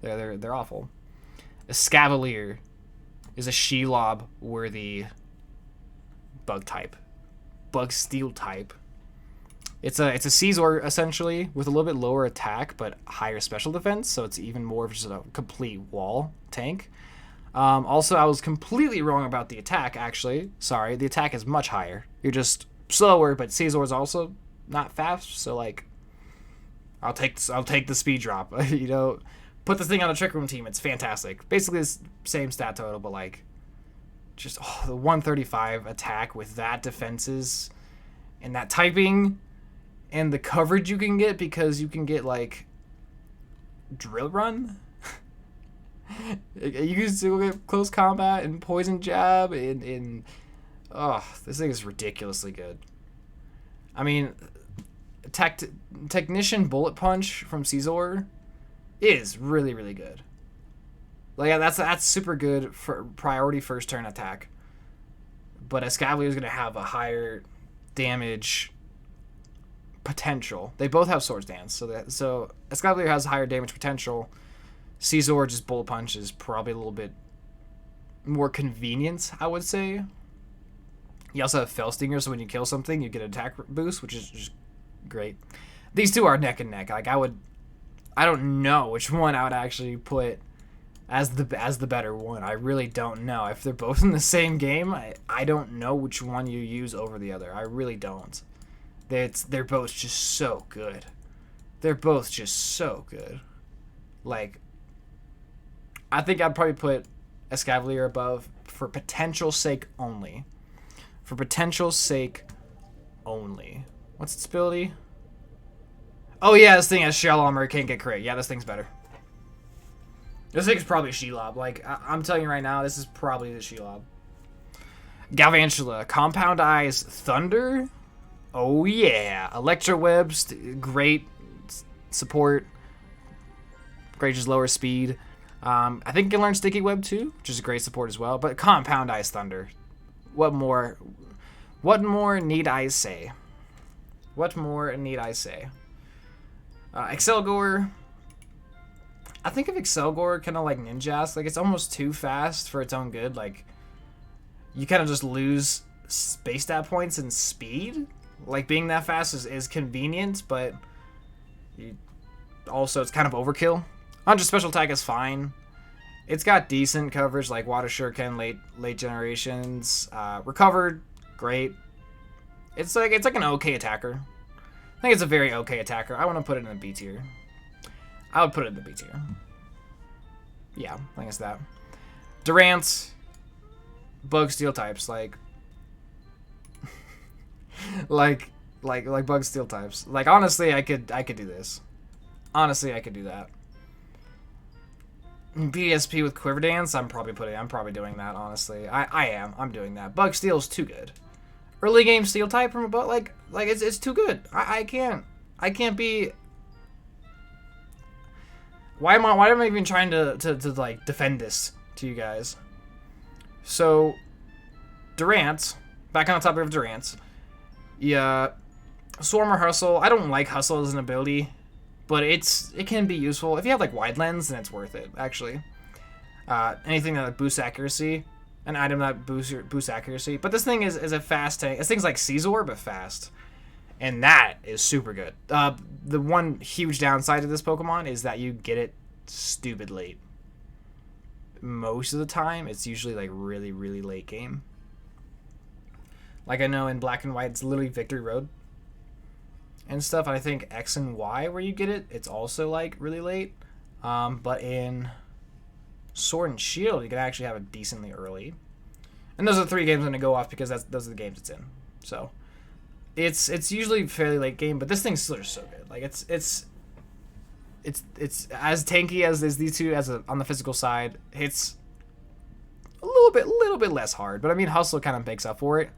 they're awful. A Scavalier is a Shelob worthy bug type, bug steel type. It's a Scizor essentially with a little bit lower attack but higher special defense, so it's even more of just a complete wall tank. Also, I was completely wrong about the attack. Actually, sorry, the attack is much higher. You're just slower, but Scizor is also not fast, so like, I'll take the speed drop. You know, put this thing on a Trick Room team. It's fantastic. Basically, the same stat total, but like, just the 135 attack with that defenses and that typing and the coverage you can get, because you can get like Drill Run. You can still get close combat and poison jab and this thing is ridiculously good. I mean, Technician Bullet Punch from Scizor is really, really good. Like, that's super good for priority first turn attack. But Escavalier is going to have a higher damage potential. They both have Swords Dance, so Escavalier has higher damage potential. Scizor, just Bullet Punch, is probably a little bit more convenient, I would say. You also have Fell Stinger, so when you kill something, you get an attack boost, which is just great. These two are neck and neck. Like, I don't know which one I would actually put as the better one. I really don't know. If they're both in the same game, I don't know which one you use over the other. I really don't. They're both just so good. They're both just so good. Like, I think I'd probably put Escavalier above for potential sake only. For potential sake only. What's its ability? Oh yeah, this thing has Shell Armor, can't get crit. Yeah, this thing's better. This thing's probably Shelob. Like, I'm telling you right now, this is probably the Shelob. Galvantula, Compound Eyes, Thunder. Oh yeah, Electro Webs, great support. Great, just lower speed. I think you can learn Sticky Web too, which is a great support as well. But Compound Eyes Thunder. What more need I say? What more need I say? Excelgor. I think of Excelgor kind of like Ninjask. Like, it's almost too fast for its own good. Like, you kind of just lose space stat points and speed. Like, being that fast is convenient, but also it's kind of overkill. 100 special attack is fine. It's got decent coverage, like Water Shuriken, late generations. Recovered, great. It's like an okay attacker. I think it's a very okay attacker. I want to put it in the B tier. I would put it in the B tier. Yeah, I think it's that. Durant, Bug Steel types, like Bug Steel types. Like, honestly, I could do this. Honestly, I could do that. BSP with Quiver Dance, I'm probably doing that, honestly. I'm doing that. Bug Steel's too good. Early game Steel type from a bug, like it's too good. I can't be. Why am I even trying to like defend this to you guys? So, Durant, back on the topic of Durant. Yeah, Swarm or Hustle. I don't like Hustle as an ability, but it can be useful. If you have like Wide Lens, then it's worth it, actually. Anything that boosts accuracy, an item that boosts accuracy. But this thing is a fast tank. This thing's like Scizor, but fast. And that is super good. The one huge downside to this Pokemon is that you get it stupid late. Most of the time, it's usually like really, really late game. Like, I know in Black and White, it's literally Victory Road and stuff. I think X and Y, where you get it, it's also like really late. But in Sword and Shield, you can actually have it decently early. And those are the 3 games I'm going to go off because those are the games it's in. So it's usually fairly late game, but this thing's still just so good. Like, it's as tanky as these two on the physical side. It's a little bit less hard, but I mean, Hustle kind of makes up for it.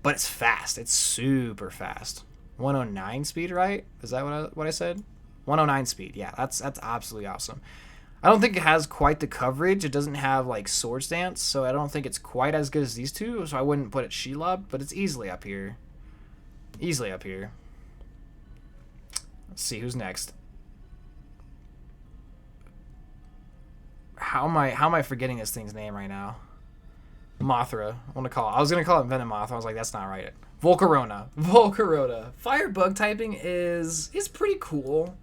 But it's fast. It's super fast. 109 speed, right? Is that what I said? 109 speed. Yeah, that's absolutely awesome. I don't think it has quite the coverage. It doesn't have like Swords Dance, so I don't think it's quite as good as these two. So I wouldn't put it Shelob, but it's easily up here. Easily up here. Let's see who's next. How am I forgetting this thing's name right now? Mothra. I was gonna call it Venomoth. I was like, that's not right. Volcarona. Volcarona. Fire bug typing is pretty cool.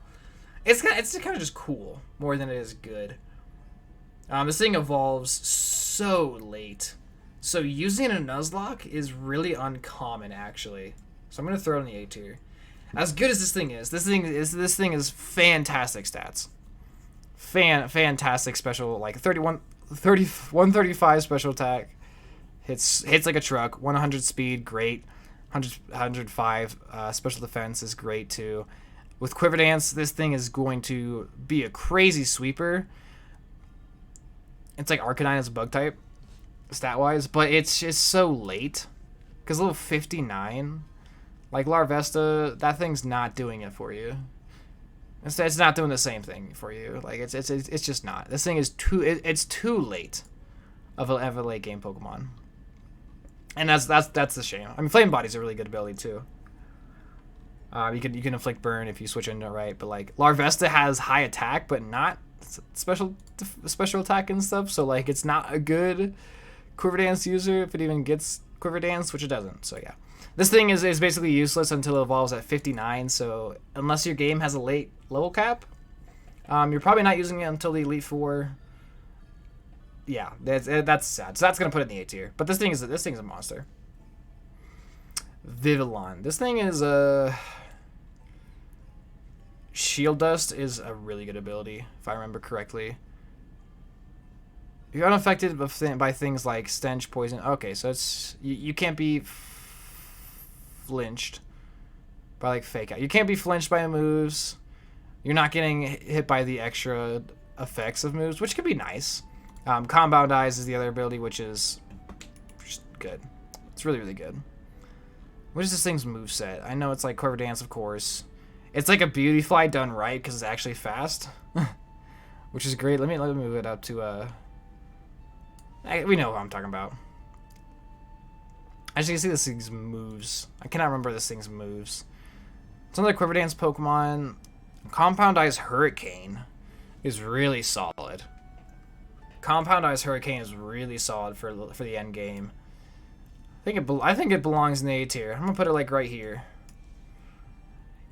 It's kind of just cool more than it is good. This thing evolves so late, so using a Nuzlocke is really uncommon actually. So I'm gonna throw it in the A tier. As good as this thing is fantastic stats. Fantastic special, like 135 special attack. Hits like a truck. 100 speed, great. 105 special defense is great too. With Quiver Dance, this thing is going to be a crazy sweeper. It's like Arcanine as a bug type, stat-wise, but it's just so late. Because level 59, like Larvesta, that thing's not doing it for you. It's not doing the same thing for you. Like it's just not. This thing is too late of a late game Pokemon. And that's the shame. I mean, Flame Body's a really good ability too. You can inflict burn if you switch into it right, but like Larvesta has high attack but not special attack and stuff, so like it's not a good Quiver Dance user if it even gets Quiver Dance, which it doesn't. So yeah, this thing is basically useless until it evolves at 59. So unless your game has a late level cap, you're probably not using it until the Elite Four. Yeah, that's sad. So that's gonna put it in the A tier. But this thing is a monster. Vivillon. This thing is a Shield Dust is a really good ability, if I remember correctly. You're unaffected by things like stench, poison. Okay, so it's you can't be flinched by like fake out. You can't be flinched by moves. You're not getting hit by the extra effects of moves, which could be nice. Compound Eyes is the other ability, which is just good. It's really, really good. What is this thing's moveset? I know it's like Quiver Dance, of course. It's like a Beauty Fly done right because it's actually fast, which is great. Let me move it up to we know what I'm talking about. As you can see, this thing's moves. I cannot remember this thing's moves. It's another Quiver Dance Pokemon. Compound Eyes Hurricane is really solid. Compound Eyes Hurricane is really solid for the end game. I think it belongs in the A tier. I'm gonna put it like right here.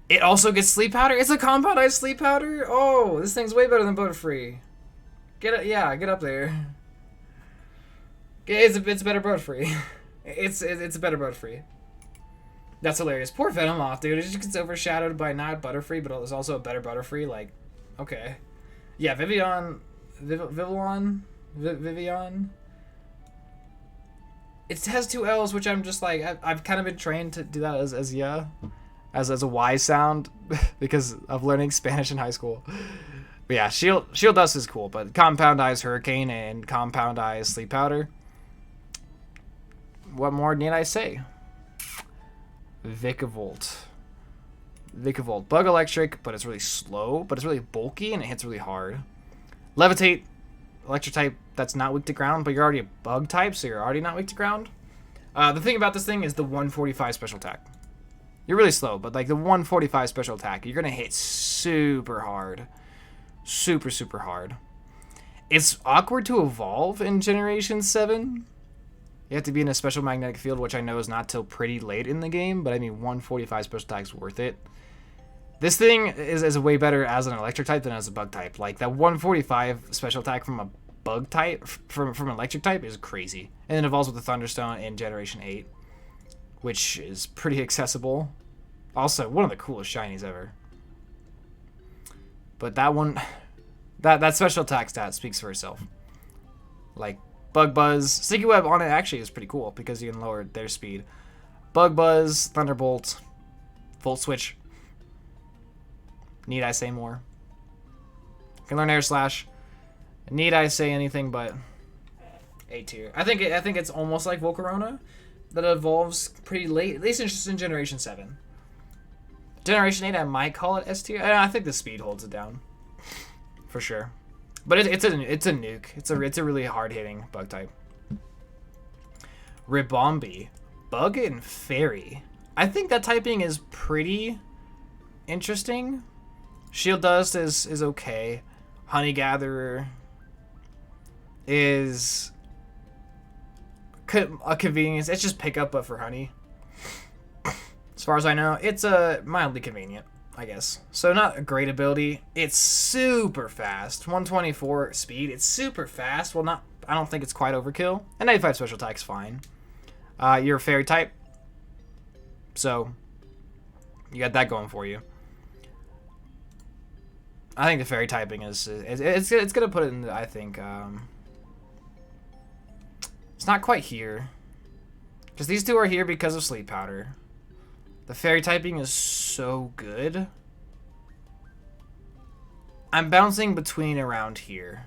It also gets Sleep Powder. It's a Compound Eyes Sleep Powder. Oh, this thing's way better than Butterfree. Get up there. It's a better Butterfree. It's a better Butterfree. That's hilarious. Poor Venomoth, dude. It just gets overshadowed by not Butterfree, but there's also a better Butterfree. Like, okay, yeah, Vivillon. It has two L's, which I'm just like, I've kind of been trained to do that as a Y sound because of learning Spanish in high school. But yeah, Shield Dust is cool, but Compound Eyes Hurricane and Compound Eyes Sleep Powder. What more need I say? Vikavolt. Bug Electric, but it's really slow, but it's really bulky and it hits really hard. Levitate, electric type that's not weak to ground, but you're already a bug type, so you're already not weak to ground. The thing about this thing is the 145 special attack. You're really slow, but like the 145 special attack, you're gonna hit super hard. Super, super hard. It's awkward to evolve in Generation 7. You have to be in a special magnetic field, which I know is not till pretty late in the game, but I mean 145 special attack is worth it. This thing is way better as an electric type than as a bug type. Like that 145 special attack from a bug type, from an electric type is crazy. And then it evolves with the Thunderstone in Generation 8, which is pretty accessible. Also, one of the coolest shinies ever. But that one, that special attack stat speaks for itself. Like Bug Buzz, Sticky Web on it actually is pretty cool because you can lower their speed. Bug Buzz, Thunderbolt, Volt Switch. Need I say more? Can learn Air Slash. Need I say anything but A tier? I think it's almost like Volcarona that evolves pretty late, at least in Generation 7. Generation 8, I might call it S tier. I think the speed holds it down. For sure. But it's a nuke. It's a really hard-hitting bug type. Ribombee. Bug and Fairy. I think that typing is pretty interesting. Shield Dust is okay. Honey Gatherer is a convenience. It's just pickup, but for honey. As far as I know, it's mildly convenient, I guess. So not a great ability. It's super fast. 124 speed. It's super fast. Well, not. I don't think it's quite overkill. And 95 special attack's fine. You're a fairy type, so you got that going for you. I think the fairy typing it's gonna put it in. I think it's not quite here, because these two are here because of sleep powder. The fairy typing is so good. I'm bouncing between around here.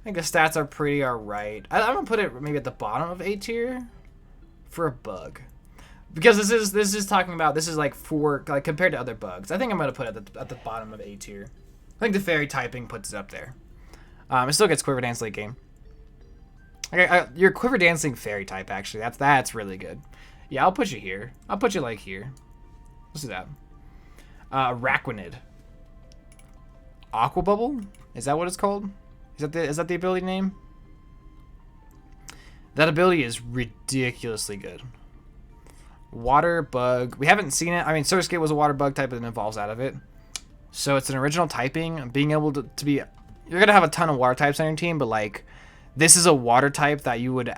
I think the stats are pretty alright. I'm gonna put it maybe at the bottom of A tier for a bug, because this is talking about, this is like compared to other bugs. I think I'm gonna put it at the bottom of A tier. I think the fairy typing puts it up there. It still gets Quiver Dance late game. Okay, your Quiver Dancing fairy type, actually, that's really good. Yeah, I'll put you here. I'll put you like here. Let's do that. Araquanid. Aqua Bubble? Is that what it's called? Is that the ability name? That ability is ridiculously good. Water bug. We haven't seen it. I mean, Surskit was a water bug type, but it evolves out of it. So it's an original typing. Being able to be... You're going to have a ton of water types on your team, but like, this is a water type that you would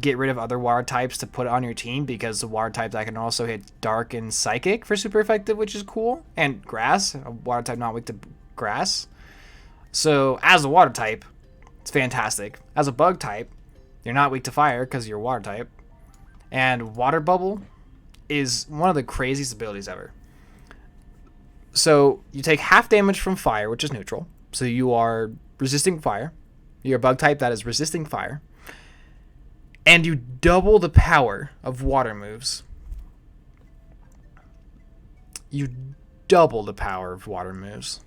get rid of other water types to put on your team, because the water types that can also hit Dark and Psychic for super effective, which is cool. And Grass, a water type not weak to Grass. So as a water type, it's fantastic. As a bug type, you're not weak to Fire because you're a water type. And Water Bubble is one of the craziest abilities ever. So you take half damage from Fire, which is neutral. So you are resisting Fire. You're a bug type that is resisting Fire. And you double the power of water moves. You double the power of water moves.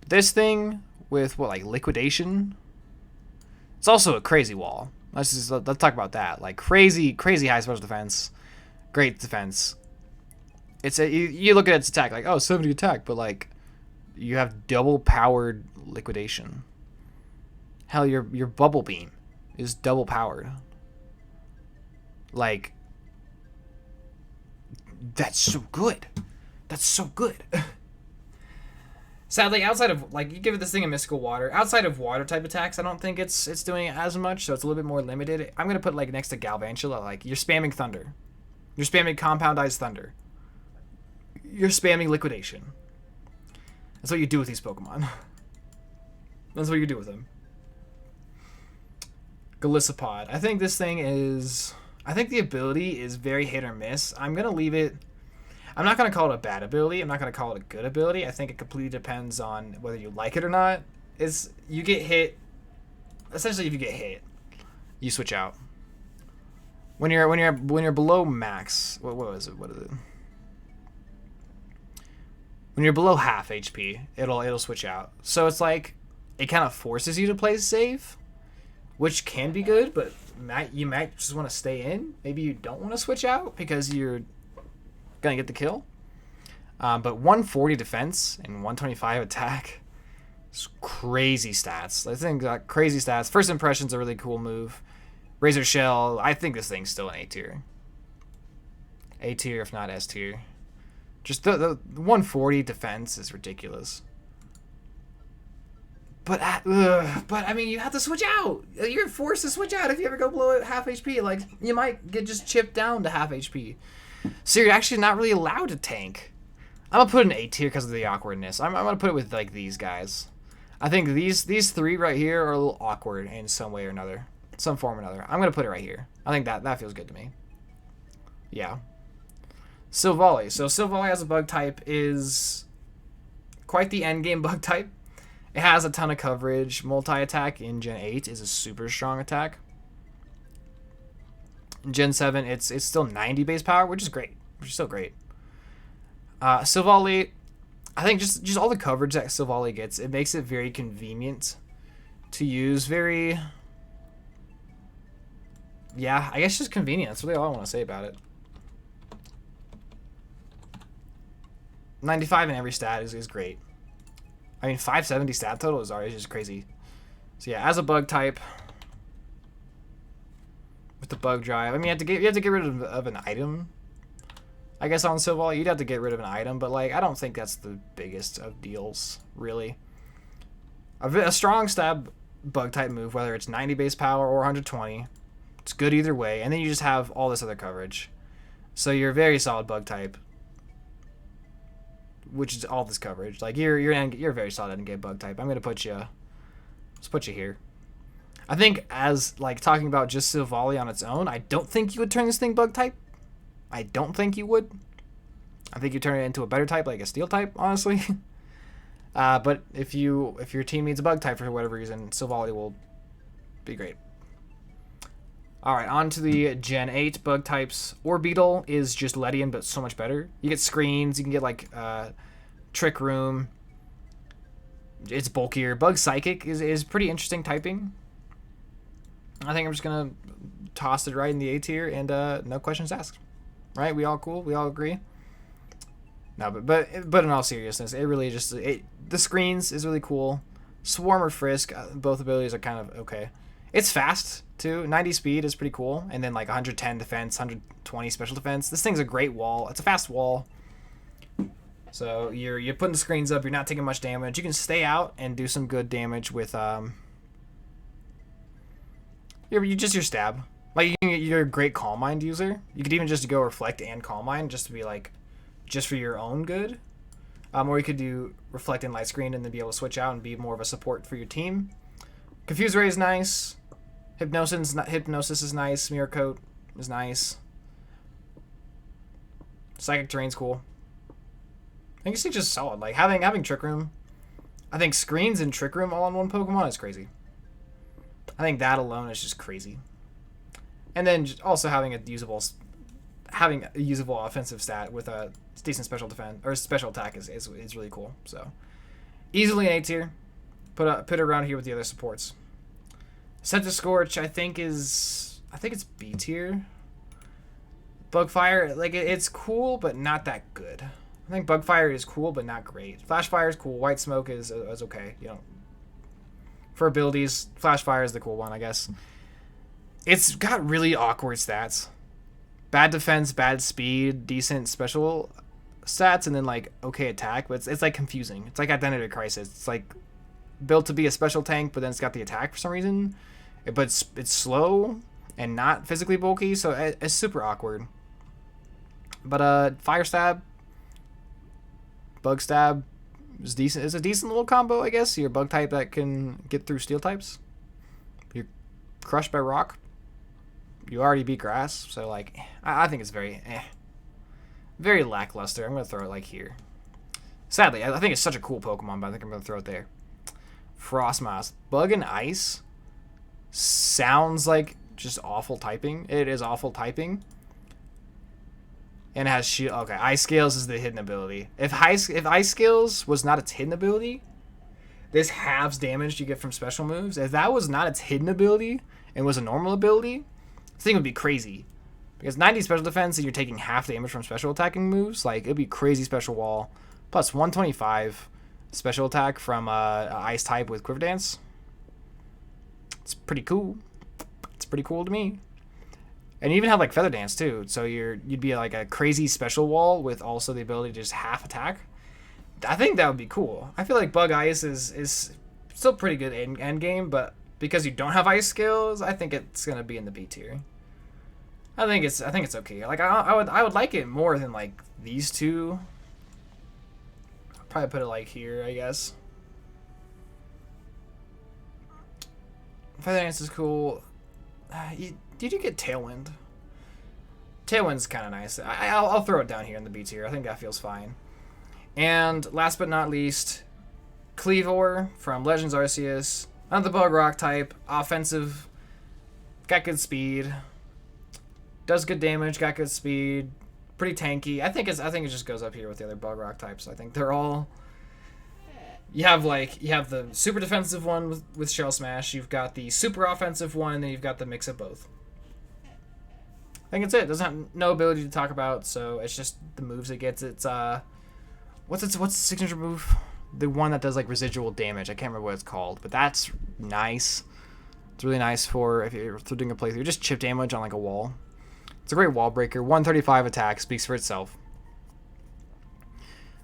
This thing with what, like liquidation? It's also a crazy wall. Let's talk about that. Like crazy high special defense, great defense. It's you look at its attack like, oh, 70 attack, but like you have double powered liquidation. Hell, your bubble beam is double powered. Like, that's so good. That's so good. Sadly, outside of, like, you give this thing a mystical water. Outside of water type attacks, I don't think it's doing it as much, so it's a little bit more limited. I'm going to put, like, next to Galvantula, like, you're spamming Thunder. You're spamming Compoundized Thunder. You're spamming Liquidation. That's what you do with these Pokemon. That's what you do with them. Golisopod. I think this thing is... I think the ability is very hit or miss. I'm going to leave it... I'm not going to call it a bad ability. I'm not going to call it a good ability. I think it completely depends on whether you like it or not. You get hit... Essentially, if you get hit, you switch out. When you're below max... What was it? What is it? When you're below half HP, it'll switch out. So it's like... It kind of forces you to play safe, which can be good, but you might just want to stay in. Maybe you don't want to switch out because you're going to get the kill. But 140 defense and 125 attack is crazy stats. I think crazy stats. First Impression's a really cool move. Razor Shell, I think this thing's still an A tier. A tier, if not S tier. Just the 140 defense is ridiculous. But I mean, you have to switch out. You're forced to switch out if you ever go below half HP. Like, you might get just chipped down to half HP. So you're actually not really allowed to tank. I'm going to put an A tier because of the awkwardness. I'm going to put it with, like, these guys. I think these three right here are a little awkward in some way or another. Some form or another. I'm going to put it right here. I think that feels good to me. Yeah. Silvally. So Silvally as a bug type is quite the endgame bug type. It has a ton of coverage. Multi-attack in Gen 8 is a super strong attack. In Gen 7, it's still 90 base power, which is great. Which is still great. Silvally, I think just all the coverage that Silvally gets, it makes it very convenient to use. Yeah, I guess just convenient. That's really all I want to say about it. 95 in every stat is great. I mean, 570 stat total is already just crazy. So yeah, as a bug type, with the bug drive, I mean, you have to get rid of an item. I guess on Silvally, you'd have to get rid of an item, but like I don't think that's the biggest of deals, really. A strong stab bug type move, whether it's 90 base power or 120, it's good either way. And then you just have all this other coverage, so you're a very solid bug type, which is all this coverage. Like you're a very solid end game bug type. I'm gonna put you, let's put you here. I think as like talking about just Silvally on its own, I don't think you would turn this thing bug type. I don't think you would. I think you turn it into a better type, like a steel type, honestly. But if your team needs a bug type for whatever reason, Silvally will be great. All right, on to the Gen 8 bug types. Orbeetle is just Ledian, but so much better. You get screens. You can get like Trick Room. It's bulkier. Bug Psychic is pretty interesting typing. I think I'm just gonna toss it right in the A tier and no questions asked. Right? We all cool? We all agree? No, but in all seriousness, it really just the screens is really cool. Swarm or Frisk, both abilities are kind of okay. It's fast too. 90 speed is pretty cool, and then like 110 defense, 120 special defense. This thing's a great wall. It's a fast wall. So you're putting the screens up. You're not taking much damage. You can stay out and do some good damage with your stab. Like you're a great Calm Mind user. You could even just go Reflect and Calm Mind just to be like, just for your own good. Or you could do Reflect and Light Screen and then be able to switch out and be more of a support for your team. Confuse Ray is nice. Hypnosis is nice. Mirror Coat is nice. Psychic Terrain's cool. I think it's just solid. Like having Trick Room. I think screens and Trick Room all on one Pokemon is crazy. I think that alone is just crazy. And then also having a usable offensive stat with a decent special defense or special attack is really cool. So easily an A tier. Put it around here with the other supports. Set to Scorch, I think it's B tier. Bugfire, like it's cool but not that good. I think Bugfire is cool but not great. Flashfire is cool. White Smoke is okay. You know, for abilities, Flashfire is the cool one, I guess. It's got really awkward stats. Bad defense, bad speed, decent special stats, and then like okay attack, but it's like confusing. It's like Identity Crisis. It's like built to be a special tank, but then it's got the attack for some reason. But it's slow and not physically bulky, so it's super awkward. But Fire Stab, Bug Stab is decent. It's a decent little combo, I guess. You're a bug type that can get through steel types. You're crushed by rock. You already beat grass, so like I think it's very lackluster. I'm gonna throw it like here. Sadly, I think it's such a cool Pokemon, but I think I'm gonna throw it there. Frostmoth, Bug and Ice sounds like just awful typing. It is awful typing, and it has shield. Okay, Ice Scales is the hidden ability. If Ice Scales was not its hidden ability, this halves damage you get from special moves. If that was not its hidden ability and was a normal ability, this thing would be crazy. Because 90 special defense and you're taking half damage from special attacking moves, like it'd be crazy special wall. Plus 125 special attack from Ice type with Quiver Dance. It's pretty cool. It's pretty cool to me. And you even have like Feather Dance too, so you'd be like a crazy special wall with also the ability to just half attack. I think that would be cool. I feel like Bug Ice is still pretty good end game, but because you don't have Ice Skills, I think it's gonna be in the B tier. I think it's okay. Like I would like it more than like these two. I'll probably put it like here, I guess. Feather Dance is cool. Did you get Tailwind? Tailwind's kind of nice. I'll throw it down here in the B tier. I think that feels fine. And last but not least, Cleavor from Legends Arceus. Another Bug Rock type. Offensive. Got good speed. Does good damage. Got good speed. pretty tanky. I think it just goes up here with the other bug rock types. I think they're all. You have the super defensive one with Shell Smash. You've got the super offensive one, and then you've got the mix of both. I think it's it. It doesn't have no ability to talk about, so it's just the moves it gets. It's what's the signature move? The one that does like residual damage. I can't remember what it's called, but that's nice. It's really nice for if you're doing a playthrough. Just chip damage on like a wall. It's a great wall breaker. 135 attack speaks for itself.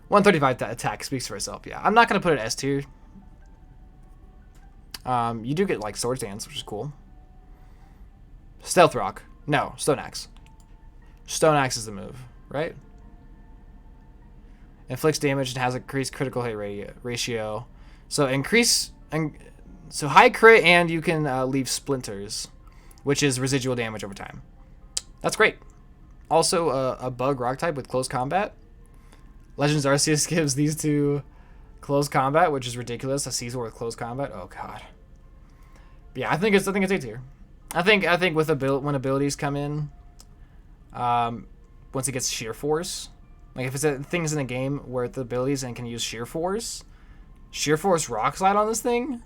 135 attack speaks for itself. Yeah, I'm not gonna put it S tier. You do get like Sword Dance, which is cool. Stealth Rock. No, Stone Axe. Stone Axe is the move, right? Inflicts damage and has increased critical hit ratio. So so high crit, and you can leave splinters, which is residual damage over time. That's great. Also, a bug rock type with close combat. Legends Arceus gives these two close combat, which is ridiculous. A Caesar with close combat. Oh god. But yeah, I think it's A tier. I think with when abilities come in, once it gets sheer force, like if it's things in a game where the abilities and can use sheer force rock slide on this thing,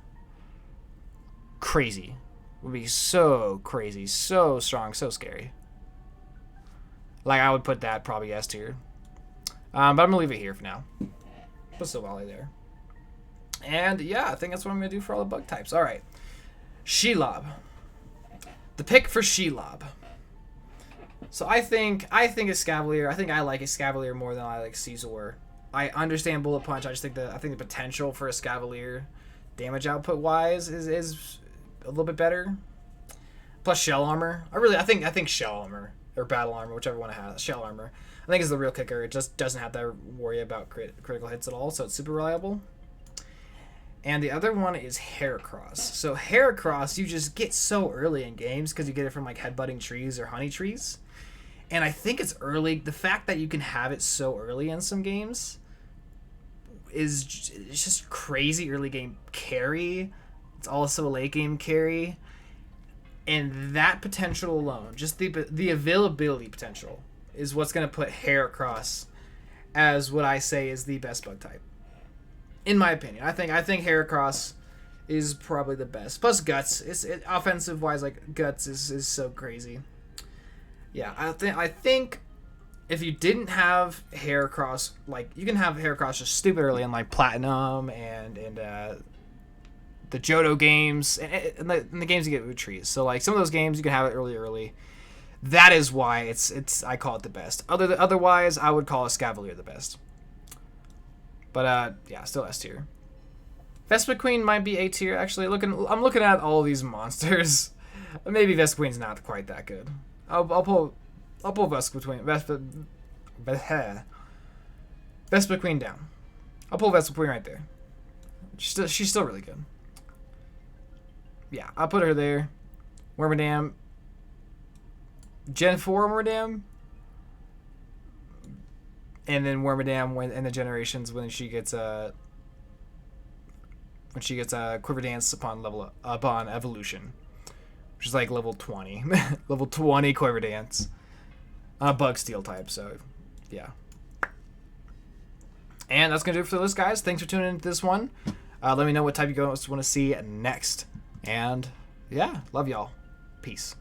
crazy. Would be so crazy, so strong, so scary. Like I would put that probably S tier. But I'm gonna leave it here for now. Put Silvally there. And yeah, I think that's what I'm gonna do for all the bug types. All right, Shelob. The pick for Shelob. So I think Escavalier. I think I like Escavalier more than I like Caesar. I understand Bullet Punch. I think the potential for Escavalier, damage output wise, is a little bit better. Plus Shell Armor. I think Shell Armor or Battle Armor, whichever one it has. Shell Armor, I think, is the real kicker. It just doesn't have to worry about critical hits at all, so it's super reliable. And the other one is Heracross. So Heracross, you just get so early in games because you get it from like headbutting trees or honey trees. And I think it's early. The fact that you can have it so early in some games is just crazy early game carry. It's also a late game carry. And that potential alone, just the availability potential, is what's going to put Heracross as what I say is the best bug type. In my opinion, I think Heracross is probably the best. Plus Guts, offensive wise, like Guts is so crazy. Yeah, I think if you didn't have Heracross, like you can have Heracross just stupid early in like Platinum and the Johto games and the games you get with trees. So like some of those games you can have it early. That is why it's I call it the best. Otherwise, I would call Escavalier the best. But yeah, still S tier. Vespiquen might be A tier. Actually, I'm looking at all these monsters. Maybe Vespiquen's not quite that good. I'll pull Vespiquen down. I'll pull Vespiquen right there. She's still really good. Yeah, I'll put her there. Wormadam. Gen 4 Wormadam. And then Wormadam in the generations when she gets Quiver Dance upon evolution, which is like level 20, level 20 Quiver Dance, Bug Steel type. So yeah, and that's gonna do it for this, guys. Thanks for tuning into this one. Let me know what type you guys want to see next, and yeah, love y'all. Peace.